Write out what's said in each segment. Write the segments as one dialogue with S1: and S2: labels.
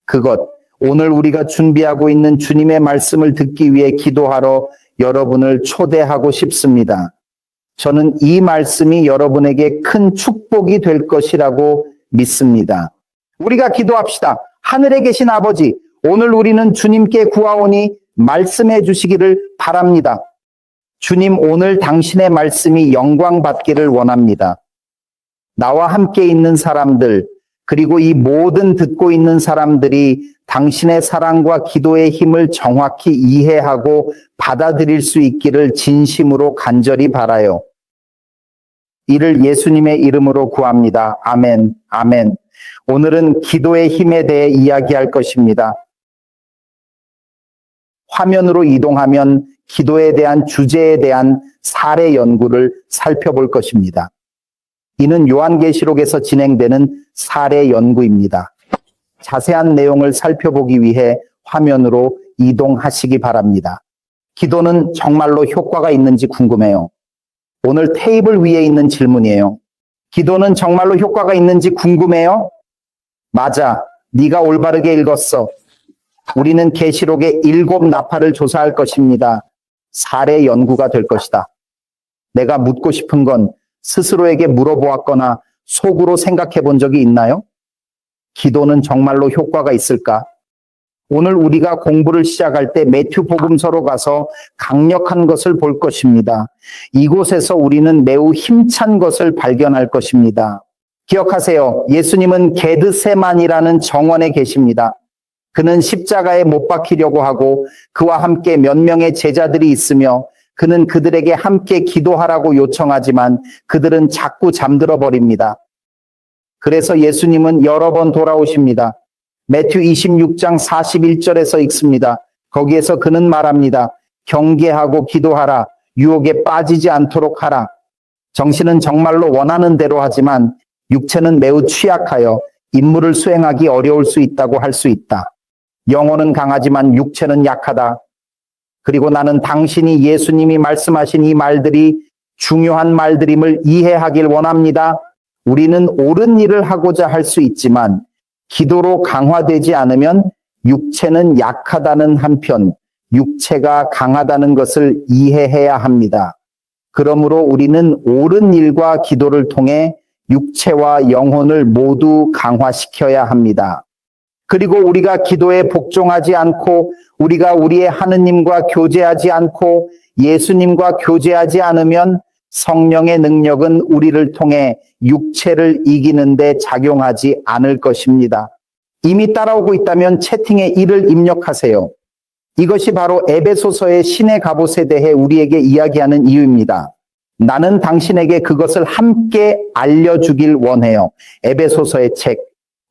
S1: 그것, 오늘 우리가 준비하고 있는 주님의 말씀을 듣기 위해 기도하러 여러분을 초대하고 싶습니다. 저는 이 말씀이 여러분에게 큰 축복이 될 것이라고 믿습니다. 우리가 기도합시다. 하늘에 계신 아버지, 오늘 우리는 주님께 구하오니 말씀해 주시기를 바랍니다. 주님, 오늘 당신의 말씀이 영광 받기를 원합니다. 나와 함께 있는 사람들, 그리고 이 모든 듣고 있는 사람들이 당신의 사랑과 기도의 힘을 정확히 이해하고 받아들일 수 있기를 진심으로 간절히 바라요. 이를 예수님의 이름으로 구합니다. 아멘, 아멘. 오늘은 기도의 힘에 대해 이야기할 것입니다. 화면으로 이동하면 기도에 대한 주제에 대한 사례 연구를 살펴볼 것입니다. 이는 요한계시록에서 진행되는 사례 연구입니다. 자세한 내용을 살펴보기 위해 화면으로 이동하시기 바랍니다. 기도는 정말로 효과가 있는지 궁금해요. 오늘 테이블 위에 있는 질문이에요. 기도는 정말로 효과가 있는지 궁금해요? 맞아. 네가 올바르게 읽었어. 우리는 계시록의 7 나팔을 조사할 것입니다. 사례 연구가 될 것이다. 내가 묻고 싶은 건 스스로에게 물어보았거나 속으로 생각해 본 적이 있나요? 기도는 정말로 효과가 있을까? 오늘 우리가 공부를 시작할 때 매튜 복음서로 가서 강력한 것을 볼 것입니다. 이곳에서 우리는 매우 힘찬 것을 발견할 것입니다. 기억하세요. 예수님은 게드세만이라는 정원에 계십니다. 그는 십자가에 못 박히려고 하고 그와 함께 몇 명의 제자들이 있으며 그는 그들에게 함께 기도하라고 요청하지만 그들은 자꾸 잠들어 버립니다. 그래서 예수님은 여러 번 돌아오십니다. 매튜 26장 41절에서 읽습니다. 거기에서 그는 말합니다. 경계하고 기도하라. 유혹에 빠지지 않도록 하라. 정신은 정말로 원하는 대로 하지만 육체는 매우 취약하여 임무를 수행하기 어려울 수 있다고 할 수 있다. 영혼은 강하지만 육체는 약하다. 그리고 나는 당신이 예수님이 말씀하신 이 말들이 중요한 말들임을 이해하길 원합니다. 우리는 옳은 일을 하고자 할 수 있지만 기도로 강화되지 않으면 육체는 약하다는 한편 육체가 강하다는 것을 이해해야 합니다. 그러므로 우리는 옳은 일과 기도를 통해 육체와 영혼을 모두 강화시켜야 합니다. 그리고 우리가 기도에 복종하지 않고 우리가 우리의 하느님과 교제하지 않고 예수님과 교제하지 않으면 성령의 능력은 우리를 통해 육체를 이기는 데 작용하지 않을 것입니다. 이미 따라오고 있다면 채팅에 이를 입력하세요. 이것이 바로 에베소서의 신의 갑옷에 대해 우리에게 이야기하는 이유입니다. 나는 당신에게 그것을 함께 알려주길 원해요. 에베소서의 책.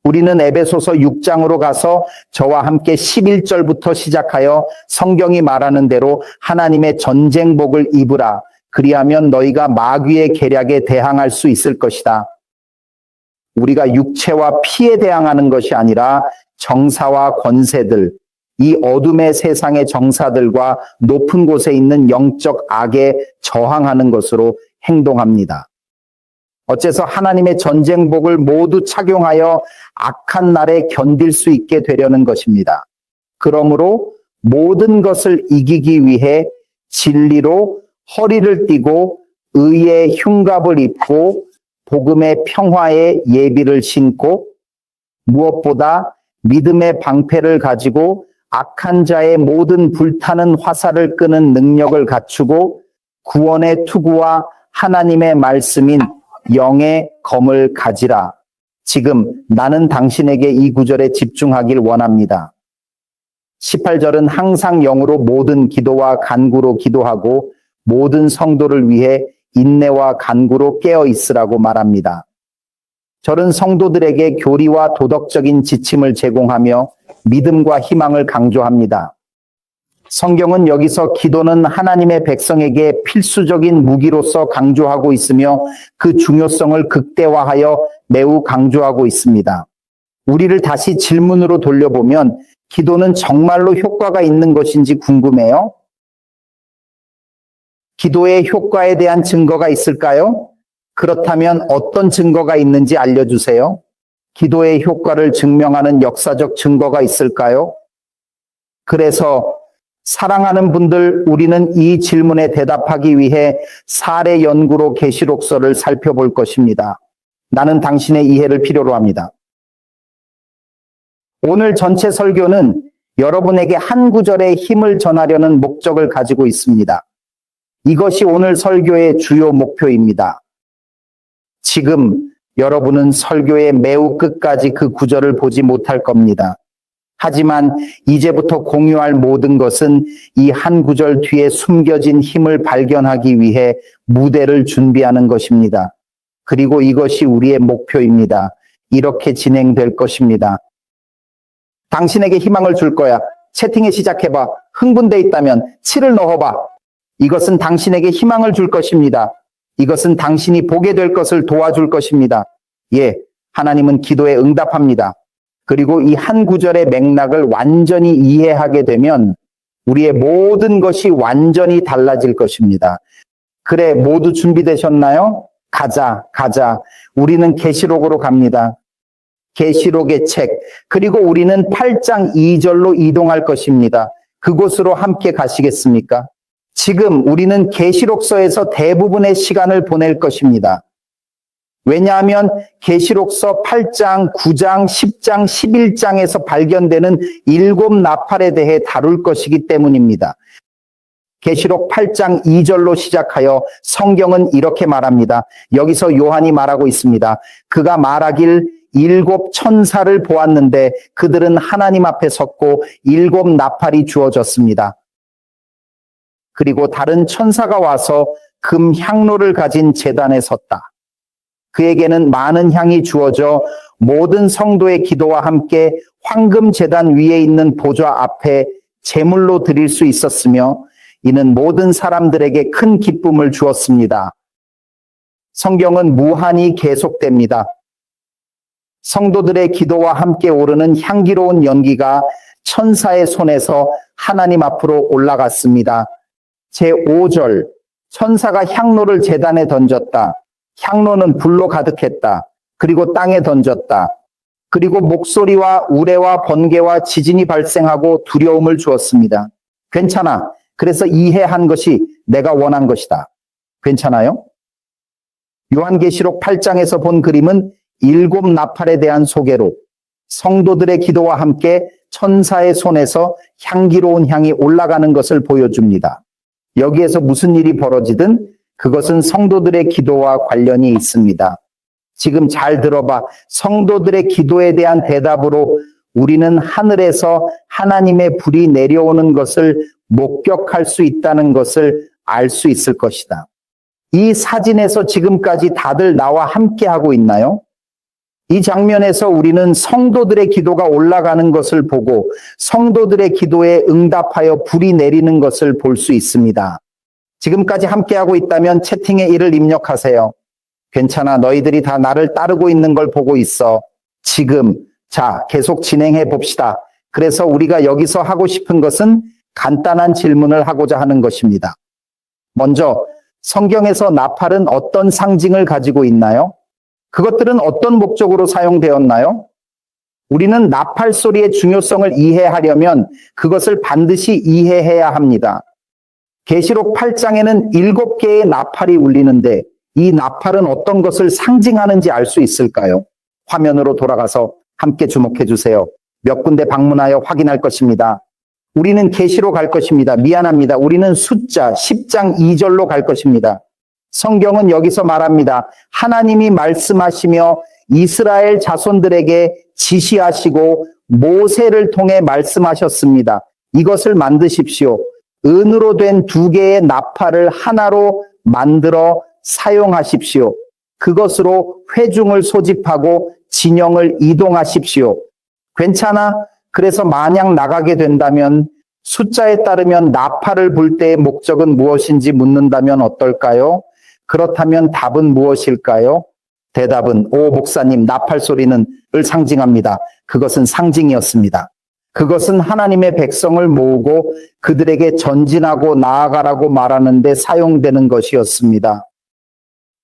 S1: 우리는 에베소서 6장으로 가서 저와 함께 11절부터 시작하여 성경이 말하는 대로 하나님의 전쟁복을 입으라. 그리하면 너희가 마귀의 계략에 대항할 수 있을 것이다. 우리가 육체와 피에 대항하는 것이 아니라 정사와 권세들, 이 어둠의 세상의 정사들과 높은 곳에 있는 영적 악에 저항하는 것으로 행동합니다. 어째서 하나님의 전쟁복을 모두 착용하여 악한 날에 견딜 수 있게 되려는 것입니다. 그러므로 모든 것을 이기기 위해 진리로 허리를 띠고 의의 흉갑을 입고 복음의 평화의 예비를 신고 무엇보다 믿음의 방패를 가지고 악한 자의 모든 불타는 화살을 끄는 능력을 갖추고 구원의 투구와 하나님의 말씀인 영의 검을 가지라. 지금 나는 당신에게 이 구절에 집중하길 원합니다. 18절은 항상 영으로 모든 기도와 간구로 기도하고 모든 성도를 위해 인내와 간구로 깨어 있으라고 말합니다. 저는 성도들에게 교리와 도덕적인 지침을 제공하며 믿음과 희망을 강조합니다. 성경은 여기서 기도는 하나님의 백성에게 필수적인 무기로서 강조하고 있으며 그 중요성을 극대화하여 매우 강조하고 있습니다. 우리를 다시 질문으로 돌려보면 기도는 정말로 효과가 있는 것인지 궁금해요? 기도의 효과에 대한 증거가 있을까요? 그렇다면 어떤 증거가 있는지 알려주세요. 기도의 효과를 증명하는 역사적 증거가 있을까요? 그래서 사랑하는 분들, 우리는 이 질문에 대답하기 위해 사례 연구로 계시록서를 살펴볼 것입니다. 나는 당신의 이해를 필요로 합니다. 오늘 전체 설교는 여러분에게 한 구절의 힘을 전하려는 목적을 가지고 있습니다. 이것이 오늘 설교의 주요 목표입니다. 지금 여러분은 설교의 매우 끝까지 그 구절을 보지 못할 겁니다. 하지만 이제부터 공유할 모든 것은 이 한 구절 뒤에 숨겨진 힘을 발견하기 위해 무대를 준비하는 것입니다. 그리고 이것이 우리의 목표입니다. 이렇게 진행될 것입니다. 당신에게 희망을 줄 거야. 채팅에 시작해봐. 흥분돼 있다면 7을 넣어봐. 이것은 당신에게 희망을 줄 것입니다. 이것은 당신이 보게 될 것을 도와줄 것입니다. 예, 하나님은 기도에 응답합니다. 그리고 이 한 구절의 맥락을 완전히 이해하게 되면 우리의 모든 것이 완전히 달라질 것입니다. 그래, 모두 준비되셨나요? 가자. 우리는 계시록으로 갑니다. 계시록의 책, 그리고 우리는 8장 2절로 이동할 것입니다. 그곳으로 함께 가시겠습니까? 지금 우리는 계시록서에서 대부분의 시간을 보낼 것입니다. 왜냐하면 계시록서 8장, 9장, 10장, 11장에서 발견되는 7 나팔에 대해 다룰 것이기 때문입니다. 계시록 8장 2절로 시작하여 성경은 이렇게 말합니다. 여기서 요한이 말하고 있습니다. 그가 말하길 7 천사를 보았는데 그들은 하나님 앞에 섰고 7 나팔이 주어졌습니다. 그리고 다른 천사가 와서 금 향로를 가진 제단에 섰다. 그에게는 많은 향이 주어져 모든 성도의 기도와 함께 황금 제단 위에 있는 보좌 앞에 제물로 드릴 수 있었으며 이는 모든 사람들에게 큰 기쁨을 주었습니다. 성경은 무한히 계속됩니다. 성도들의 기도와 함께 오르는 향기로운 연기가 천사의 손에서 하나님 앞으로 올라갔습니다. 제5절, 천사가 향로를 제단에 던졌다. 향로는 불로 가득했다. 그리고 땅에 던졌다. 그리고 목소리와 우레와 번개와 지진이 발생하고 두려움을 주었습니다. 괜찮아. 그래서 이해한 것이 내가 원한 것이다. 괜찮아요? 요한계시록 8장에서 본 그림은 7 나팔에 대한 소개로 성도들의 기도와 함께 천사의 손에서 향기로운 향이 올라가는 것을 보여줍니다. 여기에서 무슨 일이 벌어지든 그것은 성도들의 기도와 관련이 있습니다. 지금 잘 들어봐. 성도들의 기도에 대한 대답으로 우리는 하늘에서 하나님의 불이 내려오는 것을 목격할 수 있다는 것을 알 수 있을 것이다. 이 사진에서 지금까지 다들 나와 함께 하고 있나요? 이 장면에서 우리는 성도들의 기도가 올라가는 것을 보고 성도들의 기도에 응답하여 불이 내리는 것을 볼 수 있습니다. 지금까지 함께하고 있다면 채팅에 이를 입력하세요. 괜찮아. 너희들이 다 나를 따르고 있는 걸 보고 있어. 지금. 자, 계속 진행해 봅시다. 그래서 우리가 여기서 하고 싶은 것은 간단한 질문을 하고자 하는 것입니다. 먼저, 성경에서 나팔은 어떤 상징을 가지고 있나요? 그것들은 어떤 목적으로 사용되었나요? 우리는 나팔 소리의 중요성을 이해하려면 그것을 반드시 이해해야 합니다. 계시록 8장에는 7개의 나팔이 울리는데 이 나팔은 어떤 것을 상징하는지 알 수 있을까요? 화면으로 돌아가서 함께 주목해 주세요. 몇 군데 방문하여 확인할 것입니다. 우리는 계시로 갈 것입니다. 미안합니다. 우리는 숫자 10장 2절로 갈 것입니다. 성경은 여기서 말합니다. 하나님이 말씀하시며 이스라엘 자손들에게 지시하시고 모세를 통해 말씀하셨습니다. 이것을 만드십시오. 은으로 된 2개의 나팔을 하나로 만들어 사용하십시오. 그것으로 회중을 소집하고 진영을 이동하십시오. 괜찮아? 그래서 만약 나가게 된다면 숫자에 따르면 나팔을 불 때의 목적은 무엇인지 묻는다면 어떨까요? 그렇다면 답은 무엇일까요? 대답은 목사님, 나팔 소리는 을 상징합니다. 그것은 상징이었습니다. 그것은 하나님의 백성을 모으고 그들에게 전진하고 나아가라고 말하는 데 사용되는 것이었습니다.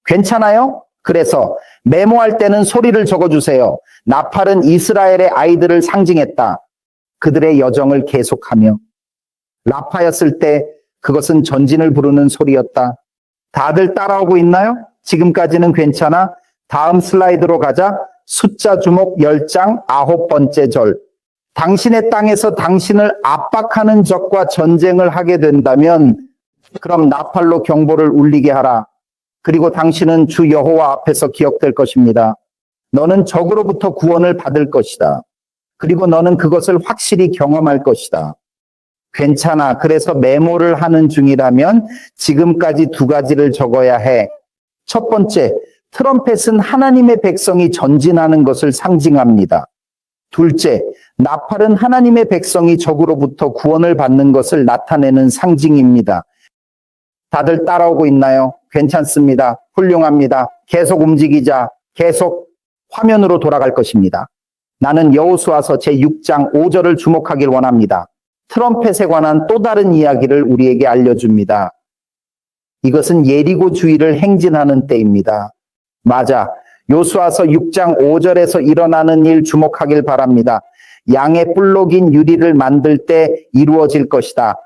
S1: 괜찮아요? 그래서 메모할 때는 소리를 적어주세요. 나팔은 이스라엘의 아이들을 상징했다. 그들의 여정을 계속하며. 라파였을 때 그것은 전진을 부르는 소리였다. 다들 따라오고 있나요? 지금까지는 괜찮아? 다음 슬라이드로 가자. 숫자 주목 10장 9번째 절. 당신의 땅에서 당신을 압박하는 적과 전쟁을 하게 된다면 그럼 나팔로 경보를 울리게 하라. 그리고 당신은 주 여호와 앞에서 기억될 것입니다. 너는 적으로부터 구원을 받을 것이다. 그리고 너는 그것을 확실히 경험할 것이다. 괜찮아. 그래서 메모를 하는 중이라면 지금까지 두 가지를 적어야 해. 첫 번째, 트럼펫은 하나님의 백성이 전진하는 것을 상징합니다. 둘째, 나팔은 하나님의 백성이 적으로부터 구원을 받는 것을 나타내는 상징입니다. 다들 따라오고 있나요? 괜찮습니다. 훌륭합니다. 계속 움직이자. 계속 화면으로 돌아갈 것입니다. 나는 여호수아서 제6장 5절을 주목하길 원합니다. 트럼펫에 관한 또 다른 이야기를 우리에게 알려줍니다. 이것은 예리고 주위를 행진하는 때입니다. 맞아. 요수아서 6장 5절에서 일어나는 일 주목하길 바랍니다. 양의 뿔로 긴 유리를 만들 때 이루어질 것이다.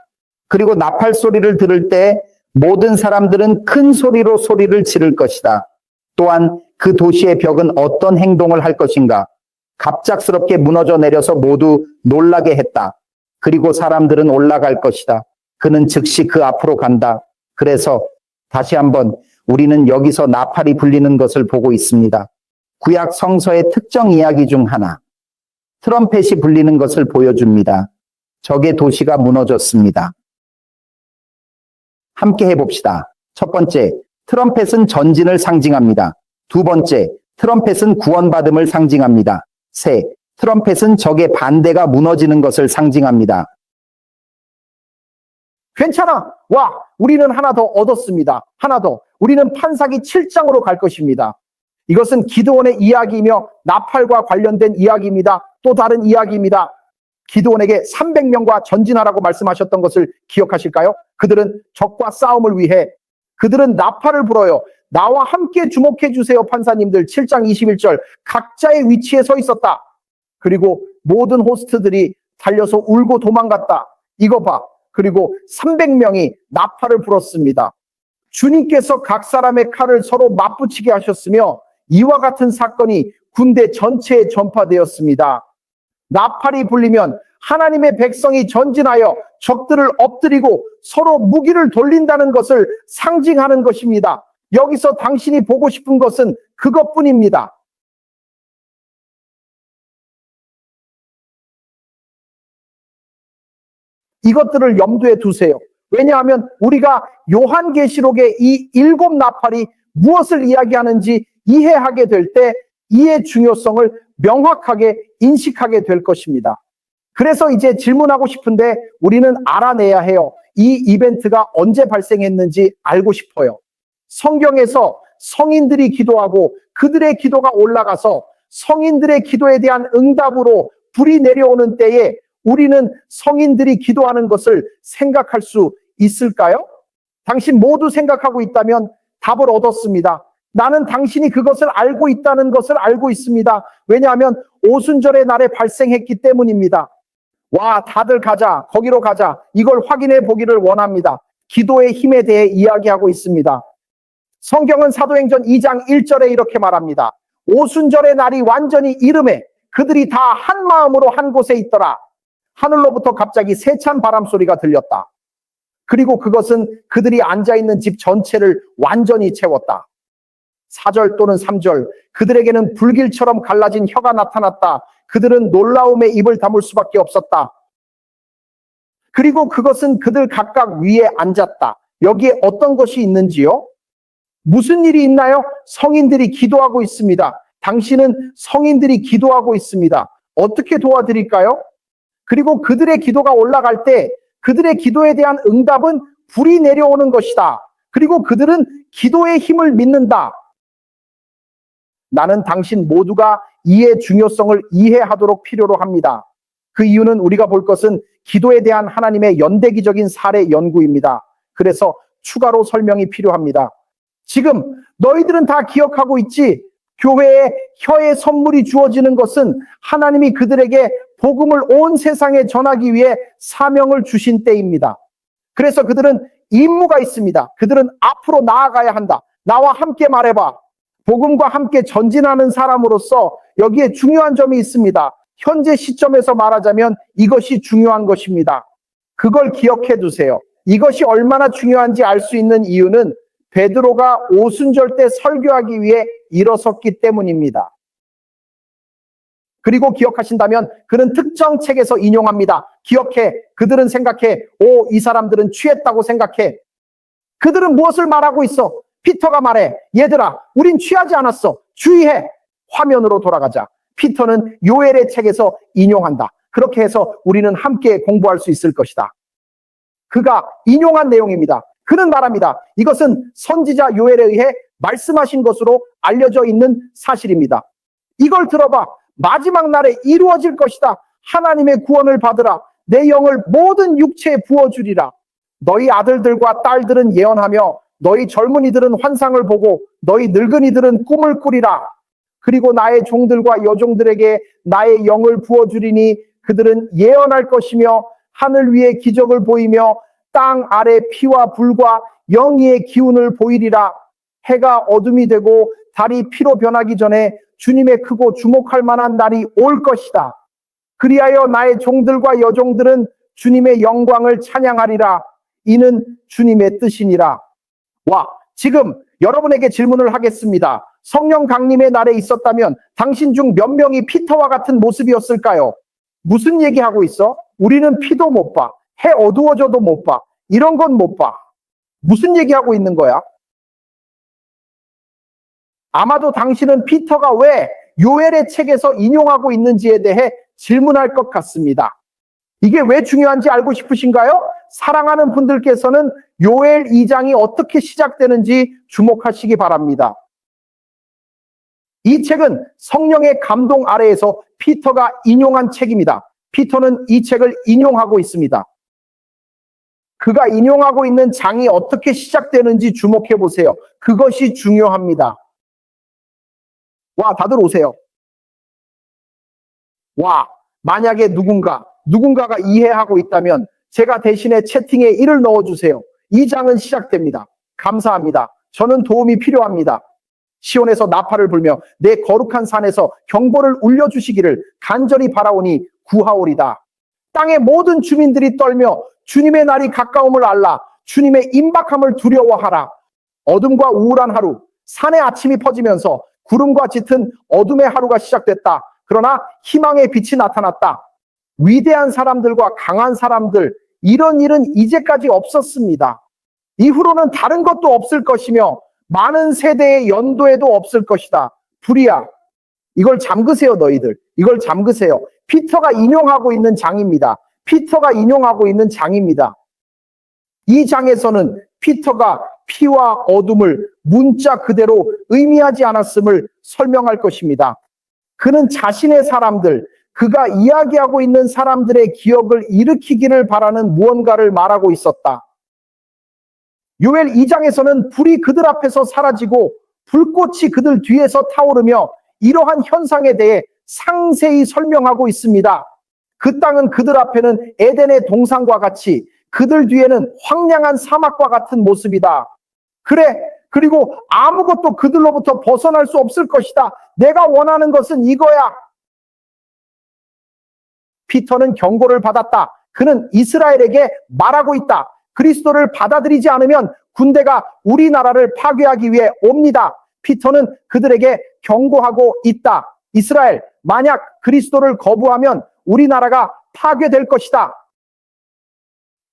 S1: 그리고 나팔 소리를 들을 때 모든 사람들은 큰 소리로 소리를 지를 것이다. 또한 그 도시의 벽은 어떤 행동을 할 것인가? 갑작스럽게 무너져 내려서 모두 놀라게 했다. 그리고 사람들은 올라갈 것이다. 그는 즉시 그 앞으로 간다. 그래서 다시 한번 우리는 여기서 나팔이 불리는 것을 보고 있습니다. 구약 성서의 특정 이야기 중 하나. 트럼펫이 불리는 것을 보여줍니다. 적의 도시가 무너졌습니다. 함께 해봅시다. 첫 번째, 트럼펫은 전진을 상징합니다. 두 번째, 트럼펫은 구원받음을 상징합니다. 세, 트럼펫은 적의 반대가 무너지는 것을 상징합니다. 괜찮아. 와, 우리는 하나 더 얻었습니다. 하나 더. 우리는 판사기 7장으로 갈 것입니다. 이것은 기드온의 이야기이며 나팔과 관련된 이야기입니다. 또 다른 이야기입니다. 기드온에게 300명과 전진하라고 말씀하셨던 것을 기억하실까요? 그들은 적과 싸움을 위해 그들은 나팔을 불어요. 나와 함께 주목해 주세요, 판사님들. 7장 21절. 각자의 위치에 서 있었다. 그리고 모든 호스트들이 달려서 울고 도망갔다. 이거 봐. 그리고 300명이 나팔을 불었습니다. 주님께서 각 사람의 칼을 서로 맞붙이게 하셨으며 이와 같은 사건이 군대 전체에 전파되었습니다. 나팔이 불리면 하나님의 백성이 전진하여 적들을 엎드리고 서로 무기를 돌린다는 것을 상징하는 것입니다. 여기서 당신이 보고 싶은 것은 그것뿐입니다. 이것들을 염두에 두세요. 왜냐하면 우리가 요한계시록의 이 7 나팔이 무엇을 이야기하는지 이해하게 될 때 이의 중요성을 명확하게 인식하게 될 것입니다. 그래서 이제 질문하고 싶은데 우리는 알아내야 해요. 이 이벤트가 언제 발생했는지 알고 싶어요. 성경에서 성인들이 기도하고 그들의 기도가 올라가서 성인들의 기도에 대한 응답으로 불이 내려오는 때에 우리는 성인들이 기도하는 것을 생각할 수 있을까요? 당신 모두 생각하고 있다면 답을 얻었습니다. 나는 당신이 그것을 알고 있다는 것을 알고 있습니다. 왜냐하면 오순절의 날에 발생했기 때문입니다. 와, 다들 가자. 거기로 가자. 이걸 확인해 보기를 원합니다. 기도의 힘에 대해 이야기하고 있습니다. 성경은 사도행전 2장 1절에 이렇게 말합니다. 오순절의 날이 완전히 이름에 그들이 다 한 마음으로 한 곳에 있더라. 하늘로부터 갑자기 세찬 바람 소리가 들렸다. 그리고 그것은 그들이 앉아있는 집 전체를 완전히 채웠다. 4절 또는 3절. 그들에게는 불길처럼 갈라진 혀가 나타났다. 그들은 놀라움에 입을 다물 수밖에 없었다. 그리고 그것은 그들 각각 위에 앉았다. 여기에 어떤 것이 있는지요? 무슨 일이 있나요? 성인들이 기도하고 있습니다. 당신은 성인들이 기도하고 있습니다. 어떻게 도와드릴까요? 그리고 그들의 기도가 올라갈 때 그들의 기도에 대한 응답은 불이 내려오는 것이다. 그리고 그들은 기도의 힘을 믿는다. 나는 당신 모두가 이의 중요성을 이해하도록 필요로 합니다. 그 이유는 우리가 볼 것은 기도에 대한 하나님의 연대기적인 사례 연구입니다. 그래서 추가로 설명이 필요합니다. 지금 너희들은 다 기억하고 있지? 교회에 혀의 선물이 주어지는 것은 하나님이 그들에게 복음을 온 세상에 전하기 위해 사명을 주신 때입니다. 그래서 그들은 임무가 있습니다. 그들은 앞으로 나아가야 한다. 나와 함께 말해봐. 복음과 함께 전진하는 사람으로서 여기에 중요한 점이 있습니다. 현재 시점에서 말하자면 이것이 중요한 것입니다. 그걸 기억해 두세요. 이것이 얼마나 중요한지 알 수 있는 이유는 베드로가 오순절 때 설교하기 위해 일어섰기 때문입니다. 그리고 기억하신다면 그는 특정 책에서 인용합니다. 기억해. 그들은 생각해. 오, 이 사람들은 취했다고 생각해. 그들은 무엇을 말하고 있어? 피터가 말해. 얘들아, 우린 취하지 않았어. 주의해. 화면으로 돌아가자. 피터는 요엘의 책에서 인용한다. 그렇게 해서 우리는 함께 공부할 수 있을 것이다. 그가 인용한 내용입니다. 그는 말합니다. 이것은 선지자 요엘에 의해 말씀하신 것으로 알려져 있는 사실입니다. 이걸 들어봐. 마지막 날에 이루어질 것이다. 하나님의 구원을 받으라. 내 영을 모든 육체에 부어주리라. 너희 아들들과 딸들은 예언하며 너희 젊은이들은 환상을 보고 너희 늙은이들은 꿈을 꾸리라. 그리고 나의 종들과 여종들에게 나의 영을 부어주리니 그들은 예언할 것이며 하늘 위에 기적을 보이며 땅 아래 피와 불과 영이의 기운을 보이리라. 해가 어둠이 되고 달이 피로 변하기 전에 주님의 크고 주목할 만한 날이 올 것이다. 그리하여 나의 종들과 여종들은 주님의 영광을 찬양하리라. 이는 주님의 뜻이니라. 와, 지금 여러분에게 질문을 하겠습니다. 성령 강림의 날에 있었다면 당신 중 몇 명이 피터와 같은 모습이었을까요? 무슨 얘기하고 있어? 우리는 피도 못 봐. 해 어두워져도 못 봐. 이런 건 못 봐. 무슨 얘기하고 있는 거야? 아마도 당신은 피터가 왜 요엘의 책에서 인용하고 있는지에 대해 질문할 것 같습니다. 이게 왜 중요한지 알고 싶으신가요? 사랑하는 분들께서는 요엘 2장이 어떻게 시작되는지 주목하시기 바랍니다. 이 책은 성령의 감동 아래에서 피터가 인용한 책입니다. 피터는 이 책을 인용하고 있습니다. 그가 인용하고 있는 장이 어떻게 시작되는지 주목해 보세요. 그것이 중요합니다. 와, 다들 오세요. 와, 만약에 누군가가 이해하고 있다면 제가 대신에 채팅에 1을 넣어주세요. 이 장은 시작됩니다. 감사합니다. 저는 도움이 필요합니다. 시온에서 나팔을 불며 내 거룩한 산에서 경보를 울려주시기를 간절히 바라오니 구하오리다. 땅의 모든 주민들이 떨며 주님의 날이 가까움을 알라. 주님의 임박함을 두려워하라. 어둠과 우울한 하루, 산의 아침이 퍼지면서 구름과 짙은 어둠의 하루가 시작됐다. 그러나 희망의 빛이 나타났다. 위대한 사람들과 강한 사람들, 이런 일은 이제까지 없었습니다. 이후로는 다른 것도 없을 것이며 많은 세대의 연도에도 없을 것이다. 불이야. 이걸 잠그세요, 너희들. 이걸 잠그세요. 피터가 인용하고 있는 장입니다. 피터가 인용하고 있는 장입니다. 이 장에서는 피터가 피와 어둠을 문자 그대로 의미하지 않았음을 설명할 것입니다. 그는 자신의 사람들, 그가 이야기하고 있는 사람들의 기억을 일으키기를 바라는 무언가를 말하고 있었다. 요엘 2장에서는 불이 그들 앞에서 사라지고 불꽃이 그들 뒤에서 타오르며 이러한 현상에 대해 상세히 설명하고 있습니다. 그 땅은 그들 앞에는 에덴의 동산과 같이 그들 뒤에는 황량한 사막과 같은 모습이다. 그래, 그리고 아무것도 그들로부터 벗어날 수 없을 것이다. 내가 원하는 것은 이거야. 피터는 경고를 받았다. 그는 이스라엘에게 말하고 있다. 그리스도를 받아들이지 않으면 군대가 우리나라를 파괴하기 위해 옵니다. 피터는 그들에게 경고하고 있다. 이스라엘, 만약 그리스도를 거부하면 우리나라가 파괴될 것이다.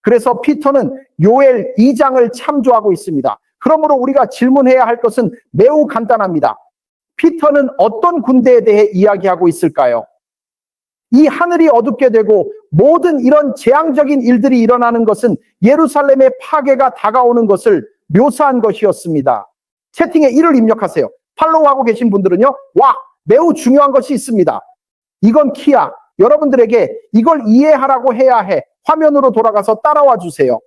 S1: 그래서 피터는 요엘 2장을 참조하고 있습니다. 그러므로 우리가 질문해야 할 것은 매우 간단합니다. 피터는 어떤 군대에 대해 이야기하고 있을까요? 이 하늘이 어둡게 되고 모든 이런 재앙적인 일들이 일어나는 것은 예루살렘의 파괴가 다가오는 것을 묘사한 것이었습니다. 채팅에 1을 입력하세요. 팔로우하고 계신 분들은요. 와, 매우 중요한 것이 있습니다. 이건 키야. 여러분들에게 이걸 이해하라고 해야 해. 화면으로 돌아가서 따라와 주세요.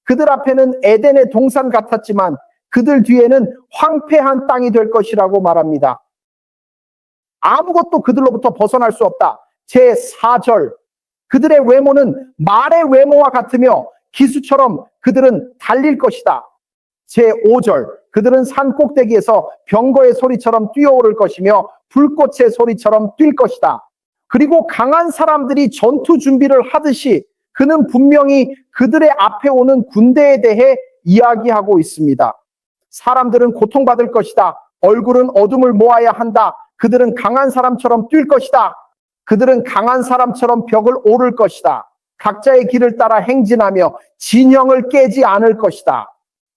S1: 그들 앞에는 에덴의 동산 같았지만 그들 뒤에는 황폐한 땅이 될 것이라고 말합니다. 아무것도 그들로부터 벗어날 수 없다. 제4절, 그들의 외모는 말의 외모와 같으며 기수처럼 그들은 달릴 것이다. 제5절, 그들은 산 꼭대기에서 병거의 소리처럼 뛰어오를 것이며 불꽃의 소리처럼 뛸 것이다. 그리고 강한 사람들이 전투 준비를 하듯이 그는 분명히 그들의 앞에 오는 군대에 대해 이야기하고 있습니다. 사람들은 고통받을 것이다. 얼굴은 어둠을 모아야 한다. 그들은 강한 사람처럼 뛸 것이다. 그들은 강한 사람처럼 벽을 오를 것이다. 각자의 길을 따라 행진하며 진영을 깨지 않을 것이다.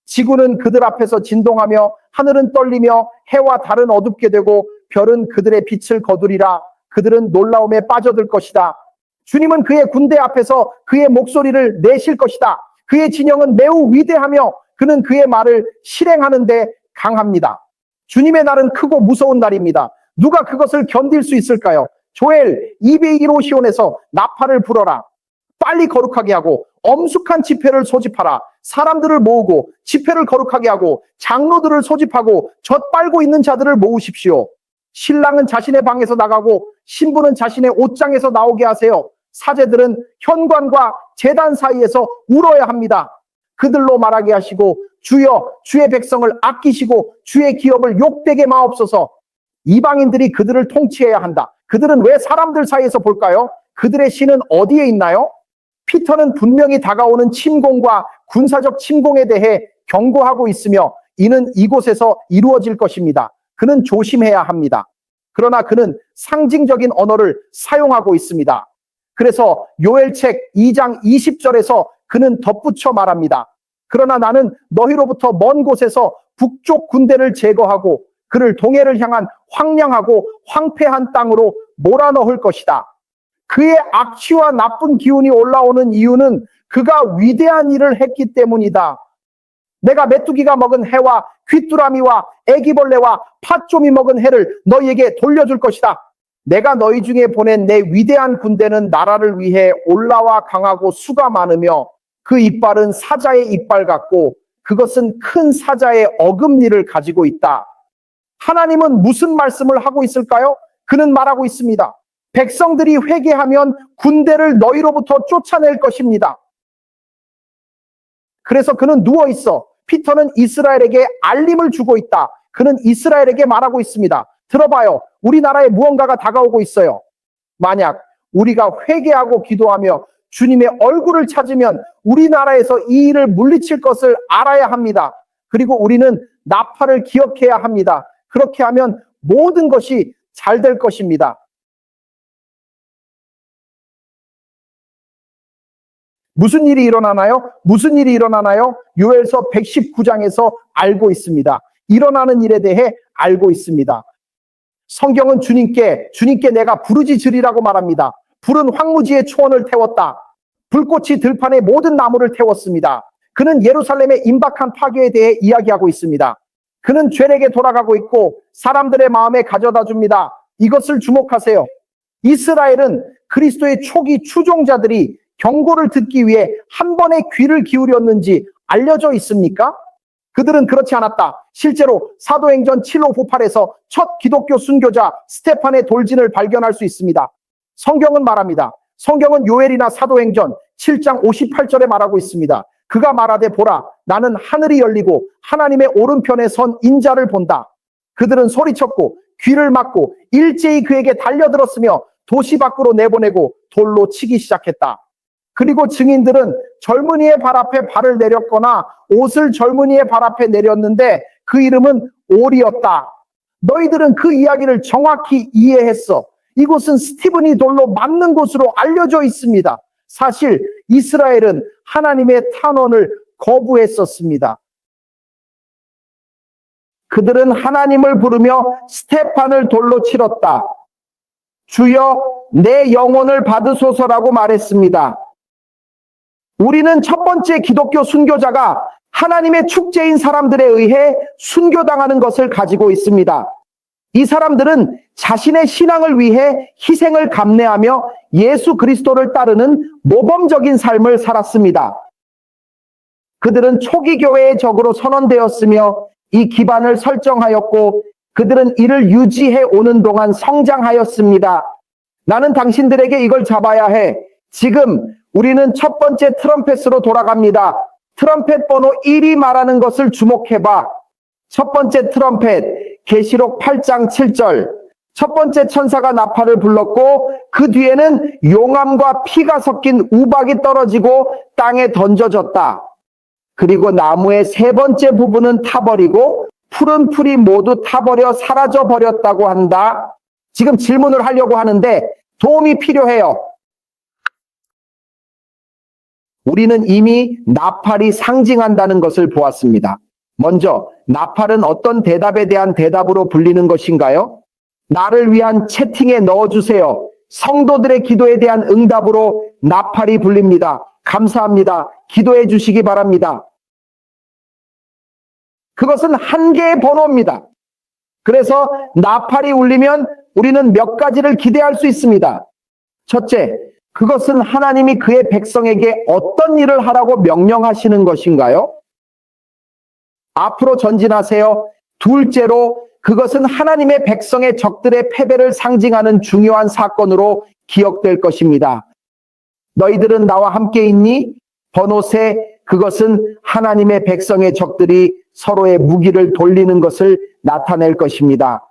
S1: 지구는 그들 앞에서 진동하며 하늘은 떨리며 해와 달은 어둡게 되고 별은 그들의 빛을 거두리라. 그들은 놀라움에 빠져들 것이다. 주님은 그의 군대 앞에서 그의 목소리를 내실 것이다. 그의 진영은 매우 위대하며 그는 그의 말을 실행하는 데 강합니다. 주님의 날은 크고 무서운 날입니다. 누가 그것을 견딜 수 있을까요? 조엘 215시온에서 나팔을 불어라. 빨리 거룩하게 하고 엄숙한 지폐를 소집하라. 사람들을 모으고 지폐를 거룩하게 하고 장로들을 소집하고 젖 빨고 있는 자들을 모으십시오. 신랑은 자신의 방에서 나가고 신부는 자신의 옷장에서 나오게 하세요. 사제들은 현관과 제단 사이에서 울어야 합니다. 그들로 말하게 하시고 주여 주의 백성을 아끼시고 주의 기업을 욕되게 마옵소서. 이방인들이 그들을 통치해야 한다. 그들은 왜 사람들 사이에서 볼까요? 그들의 신은 어디에 있나요? 피터는 분명히 다가오는 침공과 군사적 침공에 대해 경고하고 있으며 이는 이곳에서 이루어질 것입니다. 그는 조심해야 합니다. 그러나 그는 상징적인 언어를 사용하고 있습니다. 그래서 요엘책 2장 20절에서 그는 덧붙여 말합니다. 그러나 나는 너희로부터 먼 곳에서 북쪽 군대를 제거하고 그를 동해를 향한 황량하고 황폐한 땅으로 몰아넣을 것이다. 그의 악취와 나쁜 기운이 올라오는 이유는 그가 위대한 일을 했기 때문이다. 내가 메뚜기가 먹은 해와 귀뚜라미와 애기벌레와 팥좀이 먹은 해를 너희에게 돌려줄 것이다. 내가 너희 중에 보낸 내 위대한 군대는 나라를 위해 올라와 강하고 수가 많으며 그 이빨은 사자의 이빨 같고 그것은 큰 사자의 어금니를 가지고 있다. 하나님은 무슨 말씀을 하고 있을까요? 그는 말하고 있습니다. 백성들이 회개하면 군대를 너희로부터 쫓아낼 것입니다. 그래서 그는 누워 있어. 피터는 이스라엘에게 알림을 주고 있다. 그는 이스라엘에게 말하고 있습니다. 들어봐요. 우리나라에 무언가가 다가오고 있어요. 만약 우리가 회개하고 기도하며 주님의 얼굴을 찾으면 우리나라에서 이 일을 물리칠 것을 알아야 합니다. 그리고 우리는 나팔을 기억해야 합니다. 그렇게 하면 모든 것이 잘 될 것입니다. 무슨 일이 일어나나요? 무슨 일이 일어나나요? 요엘서 119장에서 알고 있습니다. 일어나는 일에 대해 알고 있습니다. 성경은 주님께 내가 부르짖으리라고 말합니다. 불은 황무지의 초원을 태웠다. 불꽃이 들판의 모든 나무를 태웠습니다. 그는 예루살렘의 임박한 파괴에 대해 이야기하고 있습니다. 그는 죄에게 돌아가고 있고 사람들의 마음에 가져다 줍니다. 이것을 주목하세요. 이스라엘은 그리스도의 초기 추종자들이 경고를 듣기 위해 한 번의 귀를 기울였는지 알려져 있습니까? 그들은 그렇지 않았다. 실제로 사도행전 7598에서 첫 기독교 순교자 스테판의 돌진을 발견할 수 있습니다. 성경은 말합니다. 성경은 요엘이나 사도행전 7장 58절에 말하고 있습니다. 그가 말하되 보라 나는 하늘이 열리고 하나님의 오른편에 선 인자를 본다. 그들은 소리쳤고 귀를 막고 일제히 그에게 달려들었으며 도시 밖으로 내보내고 돌로 치기 시작했다. 그리고 증인들은 젊은이의 발 앞에 발을 내렸거나 옷을 젊은이의 발 앞에 내렸는데 그 이름은 올이었다. 너희들은 그 이야기를 정확히 이해했어. 이곳은 스티븐이 돌로 맞는 곳으로 알려져 있습니다. 사실 이스라엘은 하나님의 탄원을 거부했었습니다. 그들은 하나님을 부르며 스테판을 돌로 치렀다. 주여 내 영혼을 받으소서라고 말했습니다. 우리는 첫 번째 기독교 순교자가 하나님의 축제인 사람들에 의해 순교당하는 것을 가지고 있습니다. 이 사람들은 자신의 신앙을 위해 희생을 감내하며 예수 그리스도를 따르는 모범적인 삶을 살았습니다. 그들은 초기 교회의 적으로 선언되었으며 이 기반을 설정하였고 그들은 이를 유지해 오는 동안 성장하였습니다. 나는 당신들에게 이걸 잡아야 해. 지금 우리는 첫 번째 트럼펫으로 돌아갑니다. 트럼펫 번호 1이 말하는 것을 주목해봐. 첫 번째 트럼펫, 계시록 8장 7절. 첫 번째 천사가 나팔을 불렀고 그 뒤에는 용암과 피가 섞인 우박이 떨어지고 땅에 던져졌다. 그리고 나무의 세 번째 부분은 타버리고 푸른 풀이 모두 타버려 사라져 버렸다고 한다. 지금 질문을 하려고 하는데 도움이 필요해요. 우리는 이미 나팔이 상징한다는 것을 보았습니다. 먼저 나팔은 어떤 대답에 대한 대답으로 불리는 것인가요? 나를 위한 채팅에 넣어주세요. 성도들의 기도에 대한 응답으로 나팔이 불립니다. 감사합니다. 기도해 주시기 바랍니다. 그것은 한 개의 번호입니다. 그래서 나팔이 울리면 우리는 몇 가지를 기대할 수 있습니다. 첫째, 그것은 하나님이 그의 백성에게 어떤 일을 하라고 명령하시는 것인가요? 앞으로 전진하세요. 둘째로, 그것은 하나님의 백성의 적들의 패배를 상징하는 중요한 사건으로 기억될 것입니다. 너희들은 나와 함께 있니? 번호 3, 그것은 하나님의 백성의 적들이 서로의 무기를 돌리는 것을 나타낼 것입니다.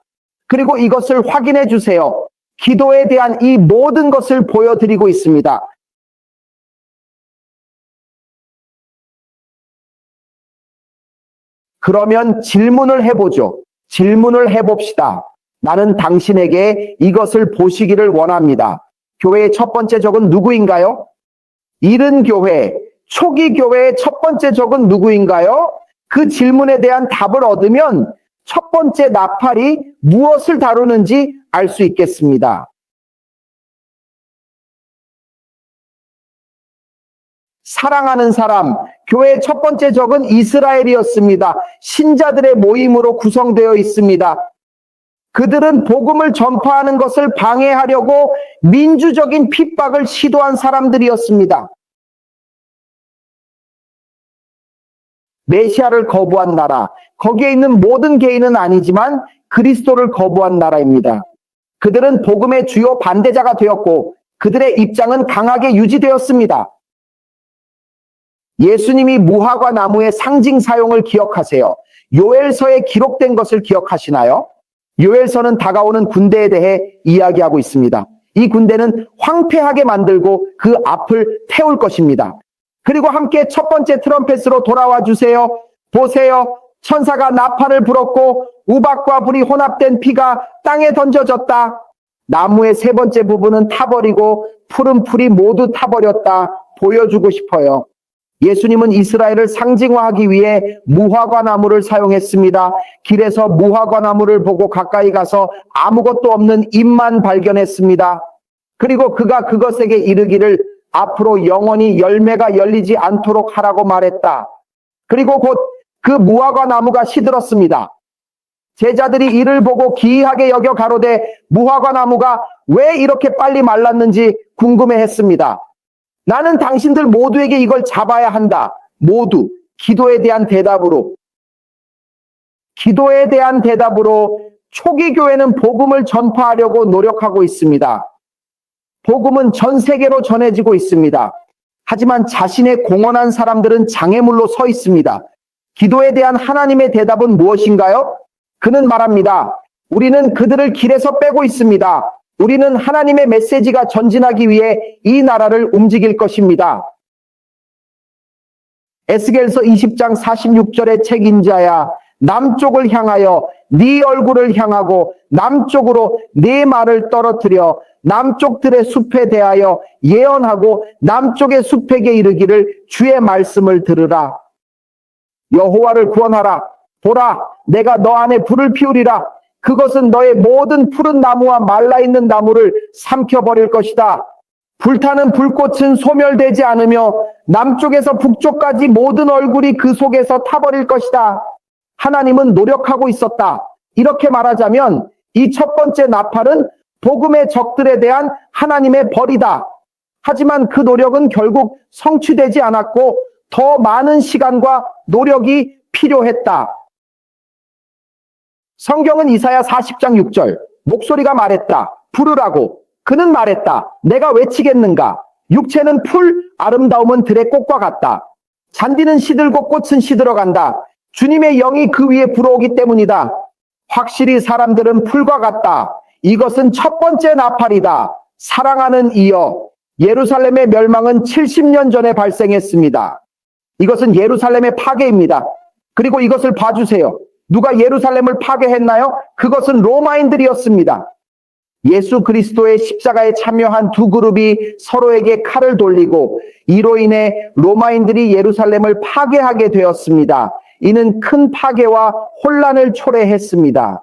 S1: 그리고 이것을 확인해 주세요. 기도에 대한 이 모든 것을 보여드리고 있습니다. 그러면 질문을 해보죠. 질문을 해봅시다. 나는 당신에게 이것을 보시기를 원합니다. 교회의 첫 번째 적은 누구인가요? 이른 교회, 초기 교회의 첫 번째 적은 누구인가요? 그 질문에 대한 답을 얻으면 첫 번째 나팔이 무엇을 다루는지 알 수 있겠습니다. 사랑하는 사람, 교회의 첫 번째 적은 이스라엘이었습니다. 신자들의 모임으로 구성되어 있습니다. 그들은 복음을 전파하는 것을 방해하려고 민주적인 핍박을 시도한 사람들이었습니다. 메시아를 거부한 나라, 거기에 있는 모든 개인은 아니지만 그리스도를 거부한 나라입니다. 그들은 복음의 주요 반대자가 되었고 그들의 입장은 강하게 유지되었습니다. 예수님이 무화과 나무의 상징 사용을 기억하세요. 요엘서에 기록된 것을 기억하시나요? 요엘서는 다가오는 군대에 대해 이야기하고 있습니다. 이 군대는 황폐하게 만들고 그 앞을 태울 것입니다. 그리고 함께 첫 번째 트럼펫으로 돌아와 주세요. 보세요. 천사가 나팔을 불었고 우박과 불이 혼합된 피가 땅에 던져졌다. 나무의 세 번째 부분은 타버리고 푸른 풀이 모두 타버렸다. 보여주고 싶어요. 예수님은 이스라엘을 상징화하기 위해 무화과 나무를 사용했습니다. 길에서 무화과 나무를 보고 가까이 가서 아무것도 없는 잎만 발견했습니다. 그리고 그가 그것에게 이르기를 앞으로 영원히 열매가 열리지 않도록 하라고 말했다. 그리고 곧 그 무화과 나무가 시들었습니다. 제자들이 이를 보고 기이하게 여겨 가로되 무화과 나무가 왜 이렇게 빨리 말랐는지 궁금해했습니다. 나는 당신들 모두에게 이걸 잡아야 한다. 모두 기도에 대한 대답으로 초기 교회는 복음을 전파하려고 노력하고 있습니다. 복음은 전 세계로 전해지고 있습니다. 하지만 자신의 공헌한 사람들은 장애물로 서 있습니다. 기도에 대한 하나님의 대답은 무엇인가요? 그는 말합니다. 우리는 그들을 길에서 빼고 있습니다. 우리는 하나님의 메시지가 전진하기 위해 이 나라를 움직일 것입니다. 에스겔서 20장 46절의 책임자야, 남쪽을 향하여 네 얼굴을 향하고 남쪽으로 네 말을 떨어뜨려 남쪽들의 숲에 대하여 예언하고 남쪽의 숲에게 이르기를 주의 말씀을 들으라. 여호와를 구원하라. 보라, 내가 너 안에 불을 피우리라. 그것은 너의 모든 푸른 나무와 말라있는 나무를 삼켜버릴 것이다. 불타는 불꽃은 소멸되지 않으며 남쪽에서 북쪽까지 모든 얼굴이 그 속에서 타버릴 것이다. 하나님은 노력하고 있었다. 이렇게 말하자면 이 첫 번째 나팔은 복음의 적들에 대한 하나님의 벌이다. 하지만 그 노력은 결국 성취되지 않았고 더 많은 시간과 노력이 필요했다. 성경은 이사야 40장 6절, 목소리가 말했다. 부르라고. 그는 말했다. 내가 외치겠는가? 육체는 풀, 아름다움은 들의 꽃과 같다. 잔디는 시들고 꽃은 시들어간다. 주님의 영이 그 위에 불어오기 때문이다. 확실히 사람들은 풀과 같다. 이것은 첫 번째 나팔이다. 사랑하는 이여, 예루살렘의 멸망은 70년 전에 발생했습니다. 이것은 예루살렘의 파괴입니다. 그리고 이것을 봐주세요. 누가 예루살렘을 파괴했나요? 그것은 로마인들이었습니다. 예수 그리스도의 십자가에 참여한 두 그룹이 서로에게 칼을 돌리고 이로 인해 로마인들이 예루살렘을 파괴하게 되었습니다. 이는 큰 파괴와 혼란을 초래했습니다.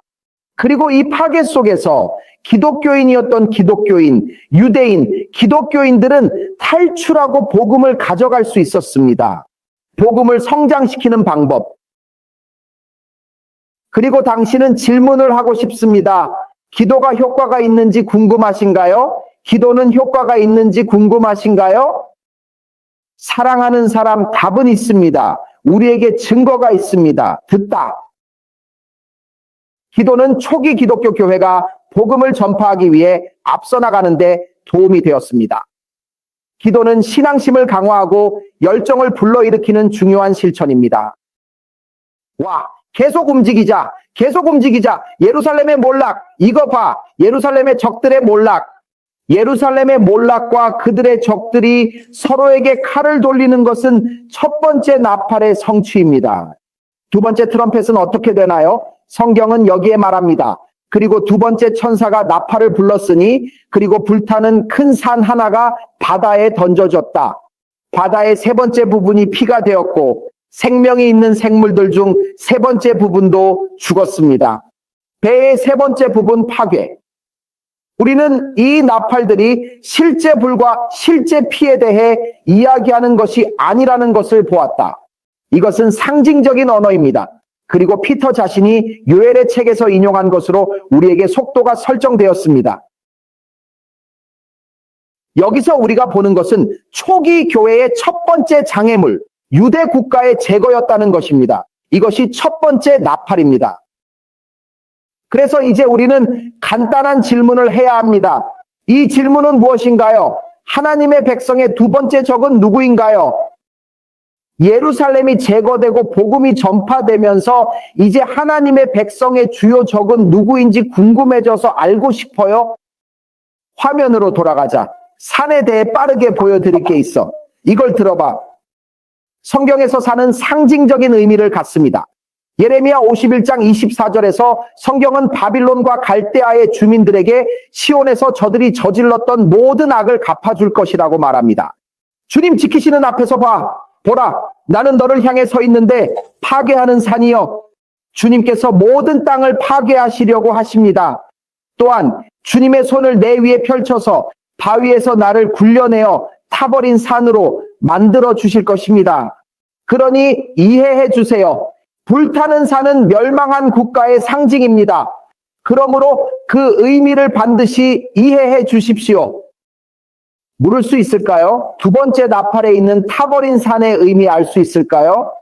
S1: 그리고 이 파괴 속에서 기독교인이었던 기독교인, 유대인, 기독교인들은 탈출하고 복음을 가져갈 수 있었습니다. 복음을 성장시키는 방법. 그리고 당신은 질문을 하고 싶습니다. 기도가 효과가 있는지 궁금하신가요? 기도는 효과가 있는지 궁금하신가요? 사랑하는 사람 답은 있습니다. 우리에게 증거가 있습니다. 듣다. 기도는 초기 기독교 교회가 복음을 전파하기 위해 앞서 나가는데 도움이 되었습니다. 기도는 신앙심을 강화하고 열정을 불러일으키는 중요한 실천입니다. 와, 계속 움직이자. 계속 움직이자. 예루살렘의 몰락. 이거 봐. 예루살렘의 적들의 몰락. 예루살렘의 몰락과 그들의 적들이 서로에게 칼을 돌리는 것은 첫 번째 나팔의 성취입니다. 두 번째 트럼펫은 어떻게 되나요? 성경은 여기에 말합니다. 그리고 두 번째 천사가 나팔을 불렀으니 그리고 불타는 큰 산 하나가 바다에 던져졌다. 바다의 세 번째 부분이 피가 되었고 생명이 있는 생물들 중 세 번째 부분도 죽었습니다. 배의 세 번째 부분 파괴. 우리는 이 나팔들이 실제 불과 실제 피에 대해 이야기하는 것이 아니라는 것을 보았다. 이것은 상징적인 언어입니다. 그리고 피터 자신이 요엘의 책에서 인용한 것으로 우리에게 속도가 설정되었습니다. 여기서 우리가 보는 것은 초기 교회의 첫 번째 장애물, 유대 국가의 제거였다는 것입니다. 이것이 첫 번째 나팔입니다. 그래서 이제 우리는 간단한 질문을 해야 합니다. 이 질문은 무엇인가요? 하나님의 백성의 두 번째 적은 누구인가요? 예루살렘이 제거되고 복음이 전파되면서 이제 하나님의 백성의 주요 적은 누구인지 궁금해져서 알고 싶어요? 화면으로 돌아가자. 산에 대해 빠르게 보여드릴 게 있어. 이걸 들어봐. 성경에서 사는 상징적인 의미를 갖습니다. 예레미야 51장 24절에서 성경은 바빌론과 갈대아의 주민들에게 시온에서 저들이 저질렀던 모든 악을 갚아줄 것이라고 말합니다. 주님 지키시는 앞에서 보라, 나는 너를 향해 서 있는데 파괴하는 산이여. 주님께서 모든 땅을 파괴하시려고 하십니다. 또한 주님의 손을 내 위에 펼쳐서 바위에서 나를 굴려내어 타버린 산으로 만들어 주실 것입니다. 그러니 이해해 주세요. 불타는 산은 멸망한 국가의 상징입니다. 그러므로 그 의미를 반드시 이해해 주십시오. 물을 수 있을까요? 두 번째 나팔에 있는 타버린 산의 의미 알 수 있을까요?